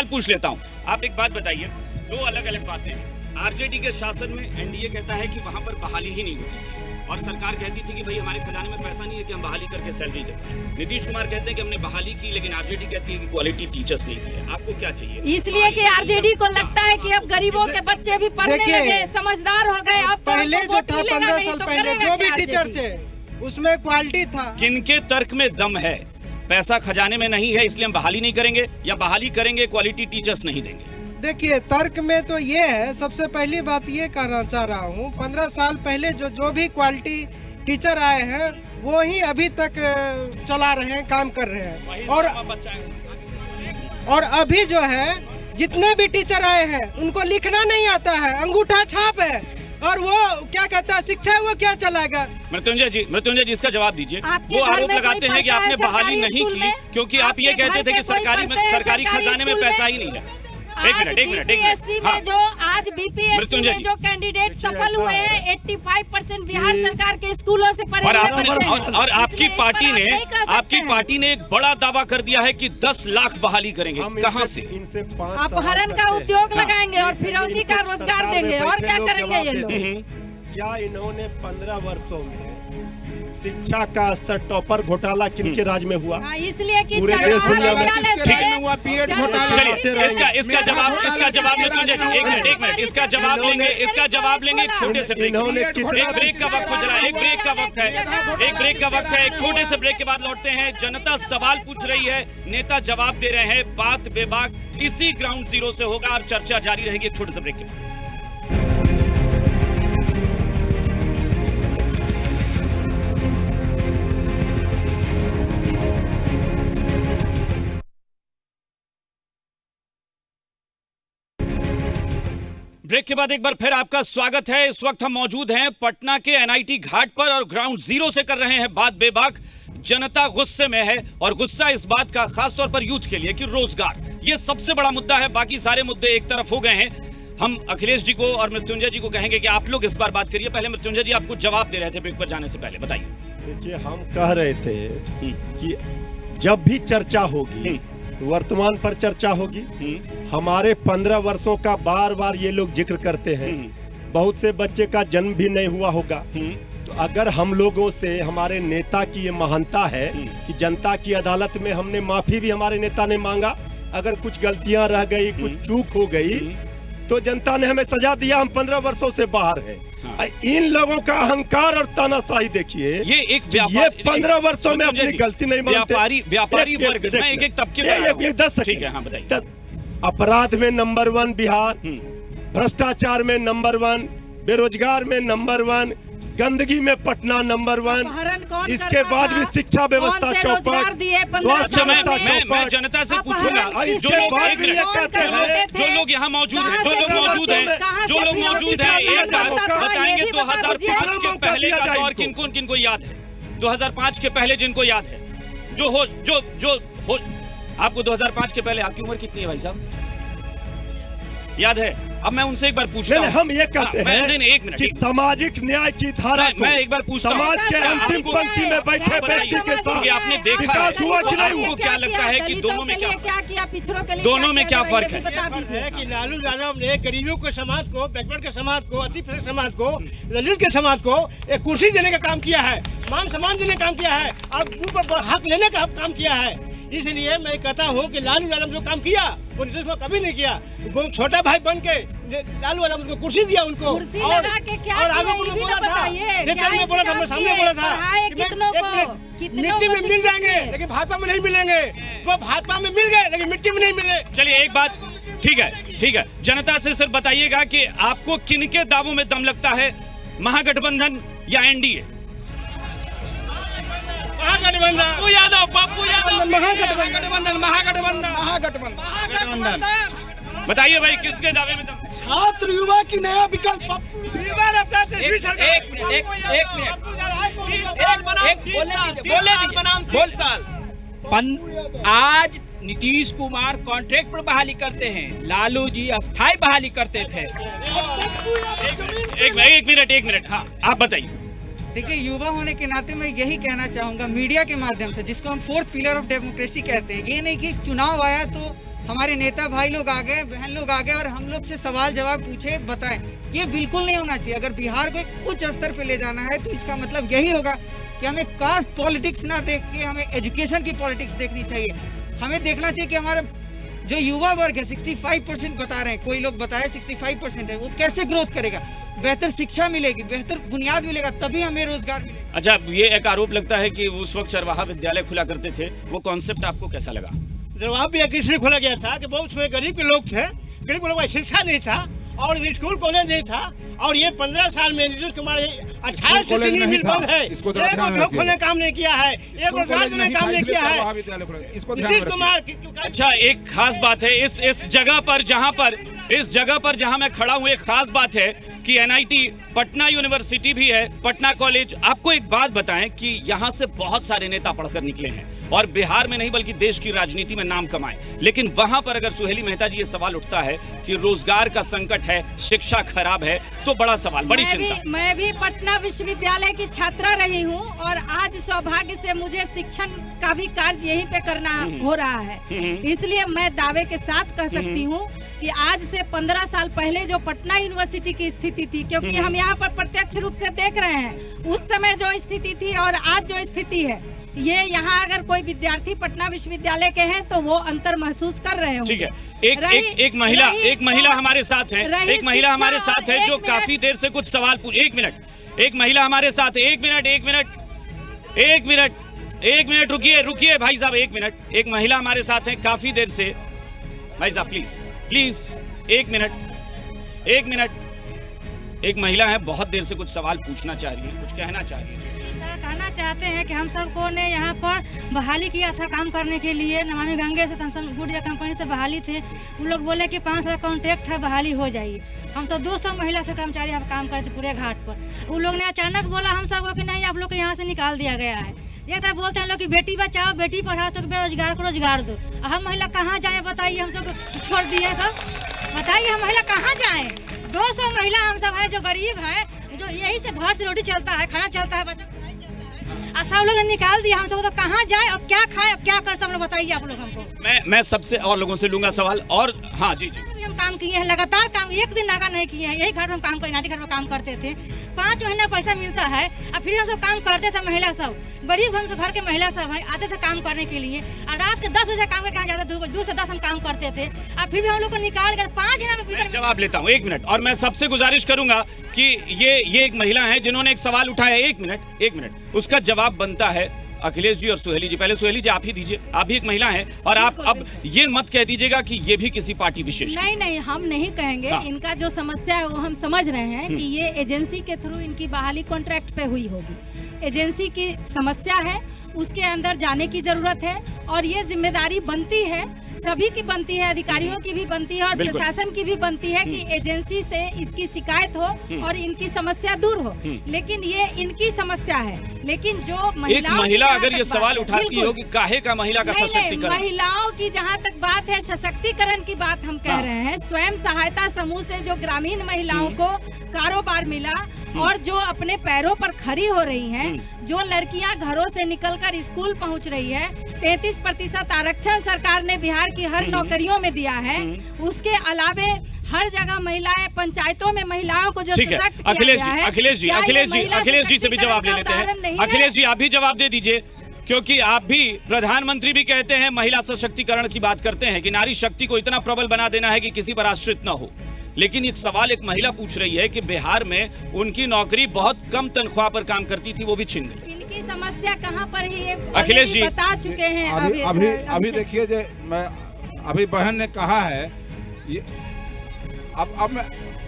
पूछ लेता हूँ। आप एक बात बताइए, 2 अलग-अलग बातें हैं। आरजेडी के शासन में एनडीए कहता है कि वहां पर बहाली ही नहीं होती और सरकार कहती थी कि भाई हमारे खजाने में पैसा नहीं है कि हम बहाली करके सैलरी दें। नीतीश कुमार कहते हैं कि हमने बहाली की, लेकिन आरजेडी कहती है कि क्वालिटी टीचर्स नहीं दी है। आपको क्या चाहिए? इसलिए कि आरजेडी को लगता है कि अब गरीबों के बच्चे भी पढ़ने लगे, समझदार हो गए। अब पहले जो था 15 साल पहले जो भी टीचर थे उसमें क्वालिटी था। किनके तर्क में दम है? पैसा खजाने में नहीं है इसलिए हम बहाली नहीं करेंगे, या बहाली करेंगे क्वालिटी टीचर्स नहीं देंगे? देखिए, तर्क में तो ये है, सबसे पहली बात ये कहना चाह रहा हूँ, 15 साल पहले जो भी क्वालिटी टीचर आए हैं वो ही अभी तक चला रहे हैं, काम कर रहे हैं। और अभी जो है जितने भी टीचर आए हैं उनको लिखना नहीं आता है, अंगूठा छाप है, और वो क्या कहता है शिक्षा वो क्या चलाएगा? मृत्युंजय जी इसका जवाब दीजिए। वो आरोप लगाते हैं कि आपने बहाली नहीं की क्योंकि आप ये कहते थे कि सरकारी खजाने में पैसा ही नहीं है। बीपीएससी में जो आज बीपीएससी में जो कैंडिडेट सफल हुए हैं 85% बिहार सरकार के स्कूलों से पढ़े हुए बच्चे हैं। और आपकी पार्टी ने एक बड़ा दावा कर दिया है कि 10 लाख बहाली करेंगे। कहां से? अपहरण का उद्योग लगाएंगे और फिरौती का रोजगार देंगे, और क्या करेंगे ये लोग? क्या इन्होंने 15 वर्षों में शिक्षा का स्तर टॉपर घोटाला किनके राज में हुआ? इसलिए कि पूरे देश दुनिया में इसका जवाब मृत्युंजय जी, एक मिनट इसका जवाब लेंगे एक छोटे से ब्रेक। एक ब्रेक का वक्त हो चला, एक ब्रेक का वक्त है, एक छोटे से ब्रेक के बाद लौटते हैं। जनता सवाल पूछ रही है, नेता जवाब दे रहे हैं, बात बेबाक इसी ग्राउंड जीरो से होगा। अब चर्चा जारी रहेगी एक छोटे से ब्रेक के बाद। ब्रेक के बाद एक बार फिर आपका स्वागत है। इस वक्त हम मौजूद हैं पटना के एनआईटी घाट पर और ग्राउंड जीरो से कर रहे हैं बात बेबाक। जनता गुस्से में है और गुस्सा इस बात का खासतौर पर यूथ के लिए कि रोजगार ये सबसे बड़ा मुद्दा है। बाकी सारे मुद्दे एक तरफ हो गए हैं। हम अखिलेश जी को और मृत्युंजय जी को कहेंगे कि आप लोग इस बार बात करिए। पहले मृत्युंजय जी आपको जवाब दे रहे थे ब्रेक पर जाने से पहले, बताइए। देखिए, हम कह रहे थे कि जब भी चर्चा होगी तो वर्तमान पर चर्चा होगी। हमारे 15 वर्षों का बार बार ये लोग जिक्र करते हैं। बहुत से बच्चे का जन्म भी नहीं हुआ होगा। तो अगर हम लोगों से हमारे नेता की ये महानता है कि जनता की अदालत में हमने माफी भी हमारे नेता ने मांगा, अगर कुछ गलतियां रह गई, कुछ चूक हो गई तो जनता ने हमें सजा दिया, हम 15 वर्षों से बाहर हैं। इन लोगों का अहंकार और तानाशाही देखिए। ये 15 वर्षों में अपनी गलती नहीं मानते। व्यापारी वर्ग में एक तबके 10 सेकंड। अपराध में नंबर 1 बिहार, भ्रष्टाचार में नंबर 1, बेरोजगार में नंबर 1, गंदगी में पटना नंबर 1, इसके बाद भी शिक्षा व्यवस्था चौपट। मैं जनता से पूछूंगा, जो लोग यहाँ मौजूद हैं, जो लोग मौजूद हैं एक बार बताएंगे 2005 के पहले का दौर किनको याद है? 2005 के पहले जिनको याद है, जो आपको 2005 के पहले आपकी उम्र कितनी है भाई साहब, याद है? अब मैं उनसे एक बार पूछता हूं। हम ये कहते हैं एक मिनट कि सामाजिक न्याय की धारा को मैं एक बार पूछता हूं, समाज के अंतिम पंक्ति में बैठे व्यक्ति के साथ आपने देखा विकास हुआ कि नहीं हुआ? आपको क्या लगता है कि दोनों में क्या किया, पिछड़ों के लिए दोनों में क्या फर्क है? बता दीजिए कि लालू यादव ने गरीबों के समाज को, बैकवर्ड के समाज को, अति पिछड़े समाज को, दलित के समाज को एक कुर्सी देने का काम किया है, मान सम्मान देने का काम किया है, अब ऊपर हक लेने का काम किया है। इसलिए मैं कहता हूँ कि लालू यादव जो काम किया वो नीतीश कुमार कभी नहीं किया। वो छोटा भाई बन के लालू यादव उनको कुर्सी दिया, उनको और आगे बोला था, सामने बोला था मिट्टी में मिल जाएंगे लेकिन भाजपा में नहीं मिलेंगे। वो भाजपा में मिल गए लेकिन मिट्टी में नहीं मिले। चलिए एक बात, ठीक है, जनता से सिर्फ बताइएगा कि आपको किनके दावों में दम लगता है, महागठबंधन या एनडीए? महागठबंधन। बताइए भाई किसके दावे में दम? छात्र युवा की नया विकल्प। आज नीतीश कुमार कॉन्ट्रैक्ट पर बहाली करते हैं, लालू जी अस्थायी बहाली करते थे। एक मिनट, हाँ आप बताइए। देखिए, युवा होने के नाते मैं यही कहना चाहूँगा मीडिया के माध्यम से, जिसको हम 4th पिलर ऑफ डेमोक्रेसी कहते हैं। ये नहीं कि चुनाव आया तो हमारे नेता भाई लोग आ गए, बहन लोग आ गए और हम लोग से सवाल जवाब पूछे, बताएं। ये बिल्कुल नहीं होना चाहिए। अगर बिहार को एक उच्च स्तर पे ले जाना है तो इसका मतलब यही होगा कि हमें कास्ट पॉलिटिक्स ना देख के हमें एजुकेशन की पॉलिटिक्स देखनी चाहिए। हमें देखना चाहिए कि हमारे जो युवा वर्ग है 65% बता रहे हैं, कोई लोग बताए 65% है, वो कैसे ग्रोथ करेगा? बेहतर शिक्षा मिलेगी, बेहतर बुनियाद मिलेगा, तभी हमें रोजगार मिलेगा। अच्छा, ये एक आरोप लगता है कि उस वक्त चरवाहा विद्यालय खुला करते थे, वो कॉन्सेप्ट आपको कैसा लगा? जवाब भी इसलिए खोला गया था कि बहुत उसमें गरीब के लोग थे, गरीब के लोगों को शिक्षा नहीं था और स्कूल कॉलेज नहीं था। और ये 15 साल में नीतीश कुमार 18 से चीनी मिल बंद है, एक उद्योग खोलने काम नहीं किया है, एक रोजगार देने काम नहीं किया है नीतीश कुमार। अच्छा, एक खास बात है इस जगह पर जहां मैं खड़ा हूं, एक खास बात है कि NIT पटना यूनिवर्सिटी भी है, पटना कॉलेज। आपको एक बात बताएं कि यहां से बहुत सारे नेता पढ़कर निकले हैं और बिहार में नहीं बल्कि देश की राजनीति में नाम कमाए, लेकिन वहां पर अगर सुहेली मेहता जी ये सवाल उठता है कि रोजगार का संकट है, शिक्षा खराब है, तो बड़ा सवाल, बड़ी चिंता। मैं भी पटना विश्वविद्यालय की छात्रा रही हूं और आज सौभाग्य से मुझे शिक्षण का भी कार्य यहीं पे करना हो रहा है। इसलिए मैं दावे के साथ कह सकती हूँ कि आज से 15 साल पहले जो पटना यूनिवर्सिटी की स्थिति थी, क्योंकि हम यहाँ पर प्रत्यक्ष रूप से देख रहे हैं उस समय जो स्थिति थी और आज जो स्थिति है, ये यहाँ अगर कोई विद्यार्थी पटना विश्वविद्यालय के हैं तो वो अंतर महसूस कर रहे हो। ठीक है, एक महिला हमारे साथ है, एक महिला हमारे साथ है जो काफी देर से कुछ सवाल पूछ। एक मिनट, महिला हमारे साथ है, एक मिनट रुकिए भाई साहब, एक महिला हमारे साथ है काफी देर से। भाई साहब प्लीज एक मिनट, एक महिला है बहुत देर से कुछ सवाल पूछना चाह रही है, कुछ कहना चाह रही है। सर, कहना चाहते हैं कि हम सबको ने यहाँ पर बहाली किया था काम करने के लिए, नमामि गंगे से, हम गुड कंपनी से बहाली थे। उन लोग बोले कि 5 कॉन्ट्रैक्ट है, बहाली हो जाएगी। हम तो 200 महिला से कर्मचारी यहाँ काम करते पूरे घाट पर। उन लोग ने अचानक बोला हम सबको कि नहीं, आप लोग को यहाँ से निकाल दिया गया है। ये तो बोलते हैं लोग कि बेटी बचाओ, बेटी पढ़ाओ, तो बेरोजगार को रोजगार दो। हम महिला कहाँ जाए बताइए, हम सब छोड़ दिए तो बताइए हम महिला कहाँ जाए? 200 महिला हम सब है जो गरीब है, जो यही से घर से रोटी चलता है, खाना चलता है, बच्चा पढ़ाई चलता है, और सब लोग ने निकाल दिया हम सब, तो कहाँ जाए और क्या खाए और क्या कर, सब लोग बताइए आप लोग हमको। मैं सबसे और लोगों से लूंगा सवाल। और हाँ जी, हम काम किए हैं लगातार, काम एक दिन नागा नहीं किए हैं। यही घर में हम काम नाटी घर में काम करते थे, 5 महीना पैसा मिलता है और फिर हम सब काम करते थे। महिला सब गरीब, हम सब घर के महिला सब है, आते थे काम करने के लिए और रात के 10 बजे काम करके कहाँ जाते थे, 2 से 10 हम काम करते थे और फिर भी हम लोग को निकाल कर 5 महीना में भीतर। जवाब लेता हूँ, 1 मिनट। और मैं सबसे गुजारिश करूंगा कि ये एक महिला है जिन्होंने एक सवाल उठाया। 1 मिनट, उसका जवाब बनता है अखिलेश जी और सुहेली जी। पहले सुहेली जी आप ही दीजिए, आप भी एक महिला हैं और आप अब ये मत कह दीजिएगा कि ये भी किसी पार्टी विशेष। नहीं, हम नहीं कहेंगे। हाँ। इनका जो समस्या है वो हम समझ रहे हैं कि ये एजेंसी के थ्रू इनकी बहाली कॉन्ट्रैक्ट पे हुई होगी। एजेंसी की समस्या है, उसके अंदर जाने की जरूरत है और ये जिम्मेदारी बनती है, सभी की बनती है, अधिकारियों की भी बनती है और प्रशासन की भी बनती है कि एजेंसी से इसकी शिकायत हो और इनकी समस्या दूर हो। लेकिन ये इनकी समस्या है, लेकिन जो एक महिला अगर ये सवाल उठाती हो कि काहे का महिला का सशक्तिकरण, महिलाओं की जहाँ तक बात है, सशक्तिकरण की बात हम कह रहे हैं। स्वयं सहायता समूह से जो ग्रामीण महिलाओं को कारोबार मिला और जो अपने पैरों पर खड़ी हो रही हैं, जो लड़कियां घरों से निकलकर स्कूल पहुंच रही है, 33% आरक्षण सरकार ने बिहार की हर नौकरियों में दिया है। उसके अलावे हर जगह महिलाएं, पंचायतों में महिलाओं को जो सशक्त किया गया है। अखिलेश जी से भी जवाब ले लेते हैं। अखिलेश जी आप भी जवाब दे दीजिए, क्योंकि आप भी, प्रधानमंत्री भी कहते हैं, महिला सशक्तिकरण की बात करते हैं कि नारी शक्ति को इतना प्रबल बना देना है कि किसी पर आश्रित न हो। लेकिन एक सवाल एक महिला पूछ रही है कि बिहार में उनकी नौकरी बहुत कम तनख्वाह पर काम करती थी, वो भी छिन गई। इनकी समस्या कहाँ पर है अखिलेश जी बता चुके हैं। अभी देखिए, जो मैं अभी बहन ने कहा है, ये अब मैं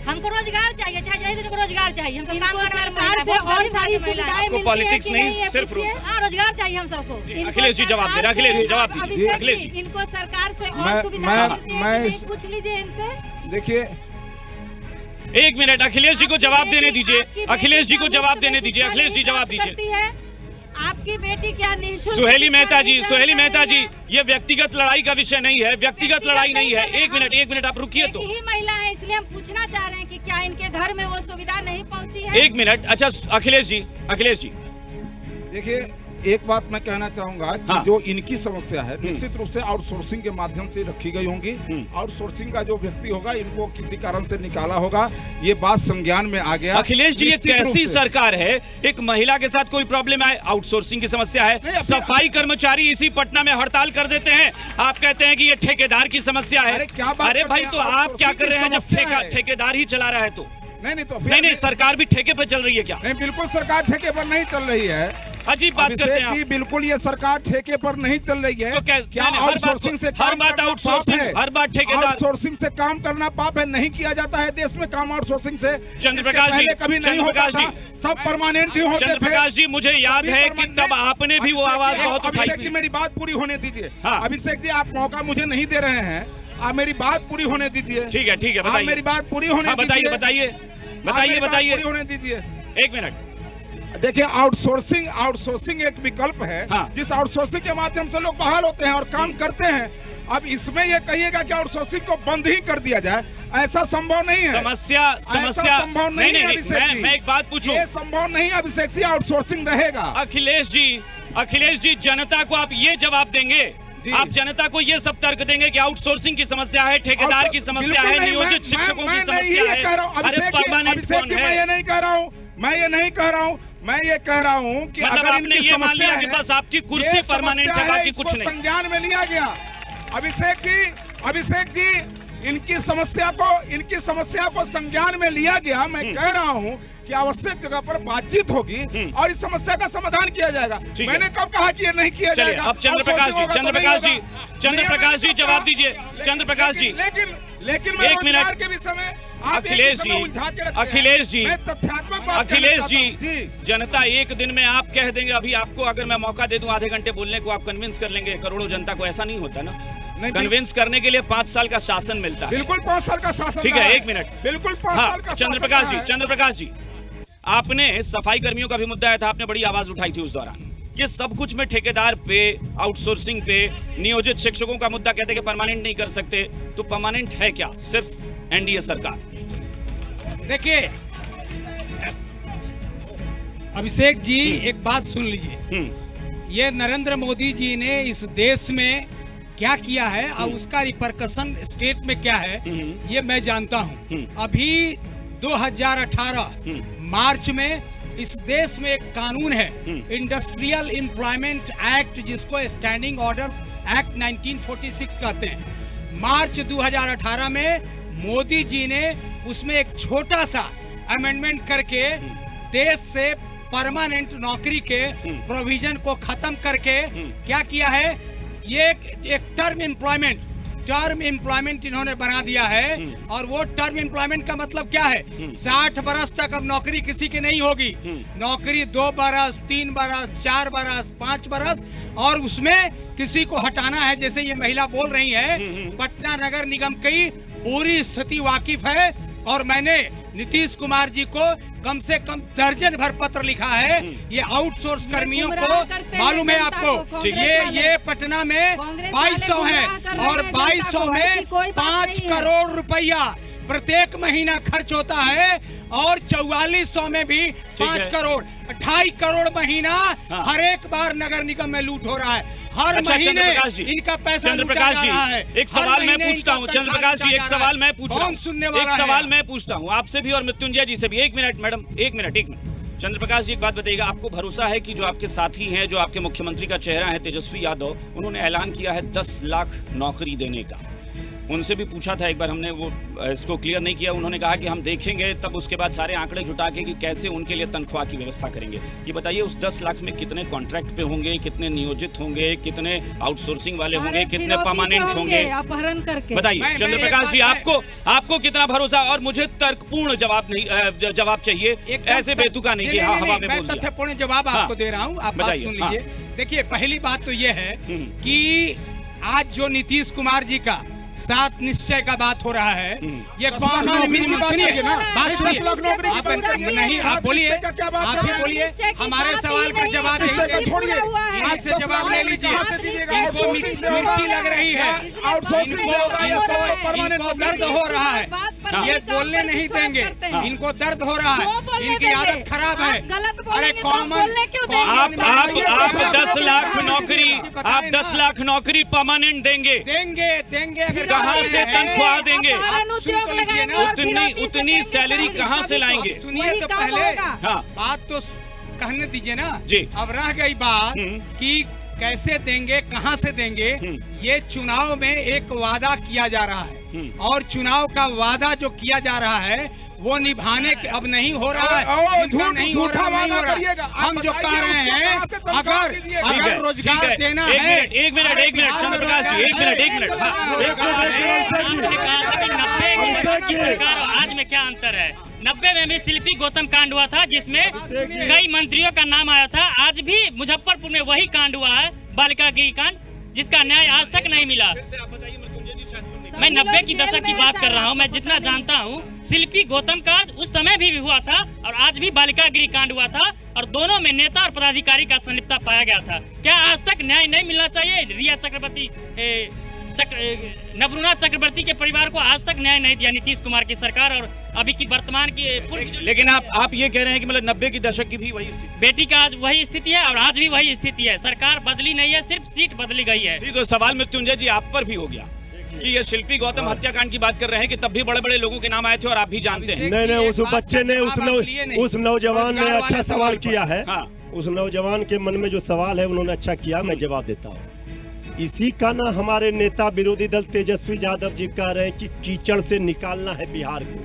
हमको रोजगार चाहिए, हमको रोजगार चाहिए, हमको काम सरकार से और सारी सुविधाएं मिलती है कि नहीं है, सिर्फ रोजगार चाहिए हम सबको। अखिलेश जी जवाब दे रहे, अखिलेश जी जवाब दीजिए। अखिलेश जी, इनको सरकार से और सुविधाएं मिलती है कि नहीं, पूछ लीजिए इनसे। देखिए 1 मिनट, अखिलेश जी को जवाब देने दीजिए। अखिलेश जी को जवाब देने दीजिए। अखिलेश जी जवाब दीजिए। आपकी बेटी क्या निःशुल्क? सुहेली मेहता जी, ये व्यक्तिगत लड़ाई का विषय नहीं है, व्यक्तिगत लड़ाई नहीं है। 1 मिनट आप रुकिए। तो ही महिला है, इसलिए हम पूछना चाह रहे हैं कि क्या इनके घर में वो सुविधा नहीं पहुंची है? 1 मिनट। अच्छा अखिलेश जी देखिए, एक बात मैं कहना चाहूंगा कि जो इनकी समस्या है निश्चित रूप से आउटसोर्सिंग के माध्यम से रखी गई होंगी। आउटसोर्सिंग का जो व्यक्ति होगा इनको किसी कारण से निकाला होगा, ये बात संज्ञान में आ गया। अखिलेश जी, ये कैसी सरकार है? एक महिला के साथ कोई प्रॉब्लम है, आउटसोर्सिंग की समस्या है, सफाई कर्मचारी इसी पटना में हड़ताल कर देते हैं, आप कहते हैं कि ये ठेकेदार की समस्या है। अरे भाई, तो आप क्या कर रहे हैं जब ठेकेदार ही चला रहा है तो? नहीं, सरकार भी ठेके पर चल रही है क्या? नहीं, बिल्कुल सरकार ठेके पर नहीं चल रही है। अजीब बात करते हैं आप। बिल्कुल ये सरकार ठेके पर नहीं चल रही है। तो क्या आउटसोर्सिंग से हर बात आउटसोर्सिंग, हर बात ठेकेदार? आउटसोर्सिंग से काम करना पाप है, नहीं किया जाता है देश में काम आउटसोर्सिंग से। चंद्रप्रकाश जी, कभी नहीं होता था, सब परमानेंट ही होते थे। चंद्रप्रकाश जी, मुझे याद है कि तब आपने भी वो आवाज बहुत उठाई थी। मेरी बात पूरी होने दीजिए। अभिषेक जी, आप मौका मुझे नहीं दे रहे हैं, आप मेरी बात पूरी होने दीजिए। ठीक है, ठीक है, आप मेरी बात पूरी होने दीजिए। बताइए होने दीजिए। एक मिनट। देखिए, आउटसोर्सिंग एक विकल्प है। जिस आउटसोर्सिंग के माध्यम से लोग बहाल होते हैं और काम करते हैं। अब इसमें ये कहिएगा कि आउटसोर्सिंग को बंद ही कर दिया जाए, ऐसा संभव नहीं है। समस्या संभव नहीं है अभिषेक जी। मैं एक बात पूछूं, ये संभव नहीं है अभिषेक जी, आउटसोर्सिंग रहेगा। अखिलेश जी, जनता को आप ये जवाब देंगे? आप जनता को ये सब तर्क देंगे कि आउटसोर्सिंग की समस्या है, ठेकेदार की समस्या है, नियोजित शिक्षकों की समस्या है? अभिषेक जी, मैं ये नहीं कह रहा हूँ, मैं ये कह रहा हूँ कि मतलब अगर इनकी समस्या है, बस आपकी कुर्सी परमानेंट है, बाकी कुछ नहीं। संज्ञान में लिया गया। अभिषेक जी, इनकी समस्या को संज्ञान में लिया गया। मैं कह रहा हूँ कि आवश्यक जगह पर बातचीत होगी और इस समस्या का समाधान किया जाएगा। मैंने कब कहा कि ये नहीं किया जाएगा? अब चंद्रप्रकाश जी जवाब दीजिए। चंद्रप्रकाश जी, लेकिन मैं रोजगार के विषय में अखिलेश जी, जनता एक दिन में आप कह देंगे, अभी आपको अगर मैं मौका दे दूं आधे घंटे बोलने को, आप कन्विंस कर लेंगे करोड़ों जनता को? ऐसा नहीं होता ना। कन्विंस करने के लिए 5 साल का शासन मिलता है। बिल्कुल 5 साल का शासन। ठीक है, एक मिनट। बिल्कुल 5 साल का। चंद्रप्रकाश जी, आपने सफाई कर्मियों का भी मुद्दा है था, आपने बड़ी आवाज उठाई थी उस दौरान। ये सब कुछ में ठेकेदार पे, आउटसोर्सिंग पे, नियोजित शिक्षकों का मुद्दा कहते हैं कि परमानेंट नहीं कर सकते, तो परमानेंट है क्या? सिर्फ एनडीए सरकार। देखिए अभिषेक जी, एक बात सुन लीजिए। ये नरेंद्र मोदी जी ने इस देश में क्या किया है और उसका रिपरकशन स्टेट में क्या है, ये मैं जानता हूँ। अभी 2018 मार्च में इस देश में एक कानून है, इंडस्ट्रियल एम्प्लॉयमेंट एक्ट, जिसको स्टैंडिंग ऑर्डर्स एक्ट 1946 कहते हैं। मार्च 2018 में मोदी जी ने उसमें एक छोटा सा अमेंडमेंट करके देश से परमानेंट नौकरी के प्रोविजन को खत्म करके क्या किया है, ये एक टर्म एम्प्लॉयमेंट इन्होंने बना दिया है। और वो टर्म एम्प्लॉयमेंट का मतलब क्या है? 60 बरस तक अब नौकरी किसी की नहीं होगी। नौकरी 2 बरस, 3 बरस, 4 बरस, 5 बरस, और उसमें किसी को हटाना है। जैसे ये महिला बोल रही है, पटना नगर निगम की पूरी स्थिति वाकिफ है और मैंने नीतीश कुमार जी को कम से कम दर्जन भर पत्र लिखा है। ये आउटसोर्स कर्मियों को मालूम है आपको, ये पटना में 2200 है और 2200 में 5 करोड़ रुपया प्रत्येक महीना खर्च होता है और 4400 में भी 5 करोड़, 2.5 करोड़ महीना हर एक बार नगर निगम में लूट हो रहा है। हर महीने इनका पैसा लूटा जा रहा है। एक सवाल मैं पूछता हूँ चंद्रप्रकाश जी, एक सवाल मैं पूछ रहा हूँ, एक सवाल मैं पूछता हूँ आपसे भी और मृत्युंजय जी से भी। 1 मिनट मैडम, 1 मिनट। चंद्रप्रकाश जी, एक बात बताइएगा, आपको भरोसा है कि जो आपके साथी हैं, जो आपके मुख्यमंत्री का चेहरा है तेजस्वी यादव, उन्होंने ऐलान किया है 10 लाख नौकरी देने का? उनसे भी पूछा था एक बार हमने, वो इसको क्लियर नहीं किया। उन्होंने कहा कि हम देखेंगे तब उसके बाद सारे आंकड़े जुटा के कि कैसे उनके लिए तनख्वाह की व्यवस्था करेंगे। ये बताइए, उस 10 लाख में कितने कॉन्ट्रैक्ट पे होंगे, कितने नियोजित होंगे, कितने आउटसोर्सिंग वाले होंगे, कितने परमानेंट होंगे? अपहरण करके बताइए चंद्रप्रकाश जी, आपको कितना भरोसा? और मुझे तर्कपूर्ण जवाब चाहिए, ऐसे बेतुका नहीं कि हवा में बोल दिया। तथ्यपूर्ण जवाब आपको दे रहा हूँ, आप बात सुन लीजिए। देखिए, पहली बात तो ये है कि आज जो नीतीश कुमार जी का 7 निश्चय का बात हो रहा है, ये कौन नहीं, आप बोलिए, आप ही बोलिए, हमारे सवाल का जवाब आपसे जवाब ले लीजिए। इनको मिर्ची लग रही है, इनको दर्द हो रहा है, ये बोलने नहीं देंगे, इनको दर्द हो रहा है, इनकी आदत खराब है। अरे कॉमन आप 10 लाख नौकरी, आप 10 लाख नौकरी परमानेंट देंगे, देंगे कहाँ से तनख्वाह देंगे? उतनी उतनी सैलरी कहाँ से लाएंगे? सुनिए तो पहले बात तो कहने दीजिए ना जी। अब रह गई बात कि कैसे देंगे, कहां से देंगे। ये चुनाव में एक वादा किया जा रहा है और चुनाव का वादा जो किया जा रहा है वो निभाने के अब नहीं हो रहा है, नहीं हो रहा। हम जो कह रहे हैं अगर रोजगार देना है। एक मिनट चंद्र प्रकाश जी, एक मिनट आज में क्या अंतर है? 90 में भी शिल्पी गौतम कांड हुआ था जिसमें कई मंत्रियों का नाम आया था। आज भी मुजफ्फरपुर में वही कांड हुआ है, बालिका गृह कांड, जिसका न्याय आज तक नहीं मिला। मैं 90 की दशक की बात कर रहा हूँ। मैं जितना जानता हूँ शिल्पी गौतम का उस समय भी हुआ था और आज भी बालिका गृह कांड हुआ था और दोनों में नेता और पदाधिकारी का संलिप्तता पाया गया था। क्या आज तक न्याय नहीं मिलना चाहिए? रिया चक्रवर्ती, नवरुणा चक्रवर्ती के परिवार को आज तक न्याय नहीं दिया नीतीश कुमार की सरकार और अभी की वर्तमान की। लेकिन आप ये कह रहे हैं कि मतलब 90 की दशक की भी वही स्थिति, बेटी का आज वही स्थिति है और आज भी वही स्थिति है। सरकार बदली नहीं है, सिर्फ सीट बदली गई है। तो सवाल मृत्युंजय जी आप पर भी हो गया कि ये शिल्पी गौतम हत्याकांड की बात कर रहे हैं कि तब भी बड़े बड़े लोगों के नाम आए थे और आप भी जानते हैं। नहीं, उस बच्चे ने उस नौजवान ने अच्छा सवाल किया है। उस नौजवान के मन में जो सवाल है उन्होंने अच्छा किया, मैं जवाब देता हूँ। इसी का ना हमारे नेता विरोधी दल तेजस्वी यादव जी कह रहे हैं कि कीचड़ से निकालना है बिहार को,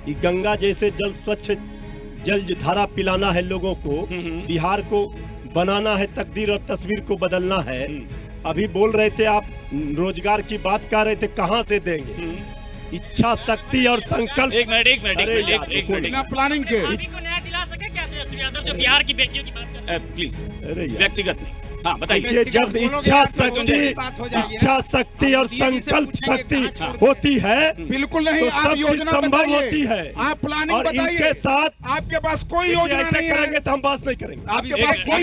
कि गंगा जैसे जल स्वच्छ जल धारा पिलाना है लोगों को, बिहार को बनाना है, तकदीर और तस्वीर को बदलना है। अभी बोल रहे थे आप, रोजगार की बात कर रहे थे, कहाँ से देंगे? इच्छा शक्ति और संकल्प। एक मिनट प्लानिंग के न्याय दिला सके क्या तेजस्वी यादव जो बिहार की बेटियों की बात कर रहे हैं? प्लीज व्यक्तिगत नहीं। हाँ बताइए। जब इच्छा शक्ति और संकल्प शक्ति होती है बिल्कुल नहीं, तो आप सब योजना संभव होती है। आप प्लानिंग और बताइए। इनके साथ आपके पास कोई योजना नहीं करेंगे तो हम बात नहीं करेंगे। आपके पास कोई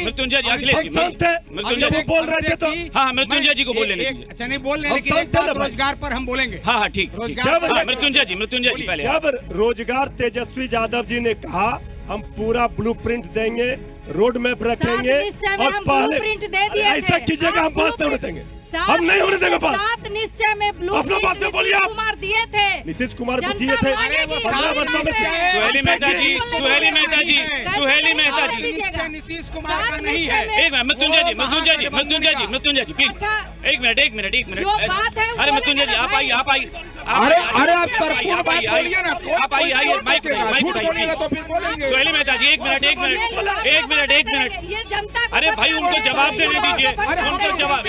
मृत्युंजय जी, अखिलेश जी बोल रहे थे तो हाँ मृत्युंजय जी को बोलने दीजिए। अच्छा नहीं बोल रहे, रोजगार पर हम बोलेंगे। हाँ ठीक। मृत्युंजय जी पहले। जब रोजगार तेजस्वी यादव जी ने कहा हम पूरा ब्लूप्रिंट देंगे, रोड मैप रखेंगे और पहले ऐसा कीजिएगा हम बात नहीं देंगे, हम नहीं होने देंगे बात। 7 निश्चय में अपना बात से बोलिए। कुमार दिए थे, नीतीश कुमार को दिए थे 15 वर्षों में। सुहेली मेहता जी नीतीश कुमार का नहीं है। एक मिनट मृत्युंजय जी प्लीज एक मिनट। जो बात है अरे मृत्युंजय जी आप आइए। अरे आप तरपूर्ण बात बोलिए ना। आप आइए माइक बोलिएगा तो फिर बोलेंगे। सुहेली मेहता जी एक मिनट। ये जनता अरे भाई उनको जवाब देने दीजिए, उनको जवाब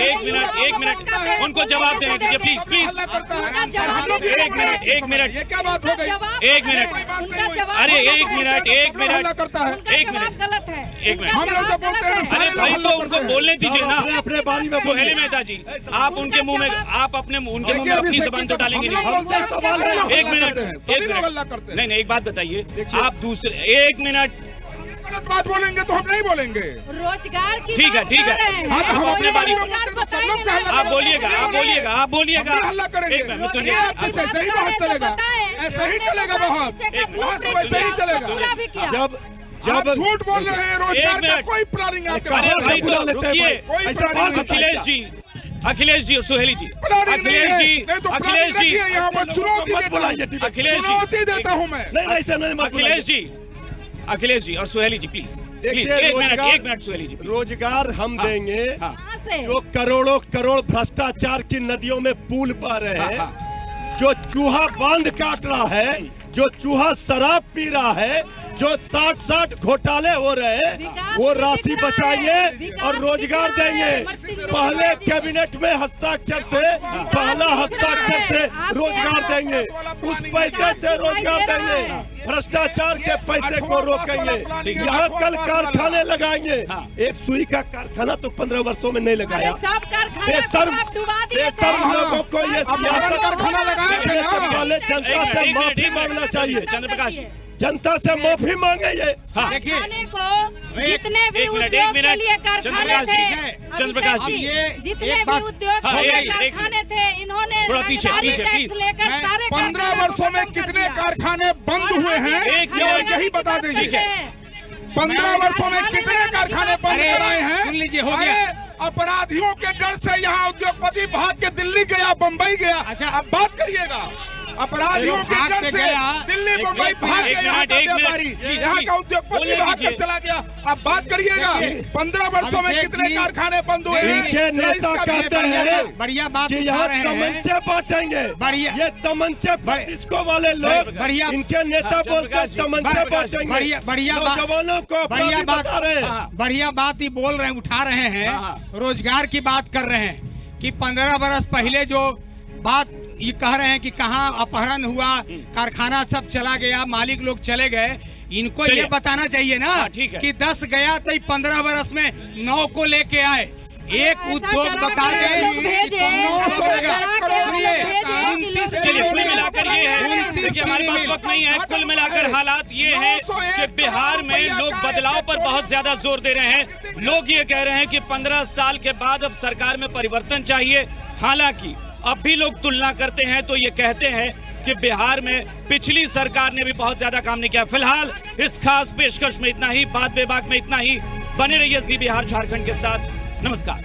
उनको जवाब देने दीजिए प्लीज। एक मिनट ये क्या बात हो गई? अरे एक मिनट गलत है। हम लोग तो बोलते हैं। अरे भाई तो उनको बोलने दीजिए ना अपने बारी में। सुहेली मेहता जी आप उनके मुंह में उनके मुंह में अपनी जुबान तो डालेंगे नहीं। एक मिनट नहीं एक बात बताइए आप दूसरे। एक मिनट गलत बात बोलेंगे तो हम नहीं बोलेंगे। रोजगार की ठीक है। हाँ तो हम अपने बारे में आप बोलिएगा। हल्ला करेंगे ऐसे ही बहस चलेगा, ऐसे ही चलेगा बहस वैसे ही चलेगा। जब झूठ बोल रहे हैं, रोजगार का कोई प्लानिंग अखिलेश जी और सुहेली जी, अखिलेश जी और सुहेली जी प्लीज एक मिनट सुहेली जी। रोजगार हम देंगे जो करोड़ भ्रष्टाचार की नदियों में पुल बह रहे हैं, जो चूहा बांध काट रहा है, जो चूहा शराब पी रहा है, जो 60 घोटाले हो रहे हैं, वो राशि बचाएंगे और रोजगार देंगे। पहले कैबिनेट में हस्ताक्षर से रोजगार देंगे, उस पैसे से रोजगार देंगे, भ्रष्टाचार के पैसे को रोकेंगे। यहाँ कल कारखाने लगाएंगे। एक सुई का कारखाना तो 15 वर्षों में नहीं लगाया। बेशर्म लोगों को ये ये जनता से माफी मांगना चाहिए। चंद्रप्रकाश, जनता से माफी मांगे ये। कारखाने को जितने भी उद्योग के लिए कारखाने थे, चंद्रप्रकाश जी, जितने भी उद्योग के लिए कारखाने थे, इन्होंने रंगदारी टैक्स लेकर सारे 15 वर्षों में कितने कारखाने बंद हुए हैं यही बता दीजिए। 15 वर्षों में कितने कारखाने बंद कराए हैं? सुन लीजिए, हो गया। अपराधियों के डर से यहाँ उद्योगपति भाग के दिल्ली गया, बम्बई गया। अच्छा, अब बात करिएगा, अपराधियों के डर से दिल्ली बम्बई भाग गया यहाँ का व्यापारी, यहाँ का उद्योगपति भाग कर चला गया। अब बात करिएगा 15 वर्षों में कितने कारखाने बंद हुए हैं? इनके नेता कहते हैं बढ़िया बात कि यहाँ तमंचे बांटेंगे, ये तमंचे डिस्को वाले लोग, इनके नेता बोलते हैं तमंचे बांटेंगे, नौजवानों को बढ़िया बता रहे हैं। बढ़िया बात ही बोल रहे हैं, उठा रहे हैं, रोजगार की बात कर रहे हैं कि 15 वर्ष पहले जो बात ये कह रहे हैं कि कहाँ अपहरण हुआ, कारखाना सब चला गया, मालिक लोग चले गए। इनको ये बताना चाहिए ना कि 10 गया तो 15 वर्ष में 9 को लेके आए। एक उद्योग बता दें, चलिए कुल मिलाकर ये है, देखिए हमारे पास वक्त नहीं है, कुल मिलाकर हालात ये है कि बिहार में लोग बदलाव पर बहुत ज्यादा जोर दे रहे हैं। लोग ये कह रहे हैं कि 15 साल के बाद अब सरकार में परिवर्तन चाहिए। हालांकि अब भी लोग तुलना करते हैं तो ये कहते हैं कि बिहार में पिछली सरकार ने भी बहुत ज्यादा काम नहीं किया। फिलहाल इस खास पेशकश में इतना ही, बात बेबाक में इतना ही। बने रहिए जी बिहार झारखंड के साथ। नमस्कार।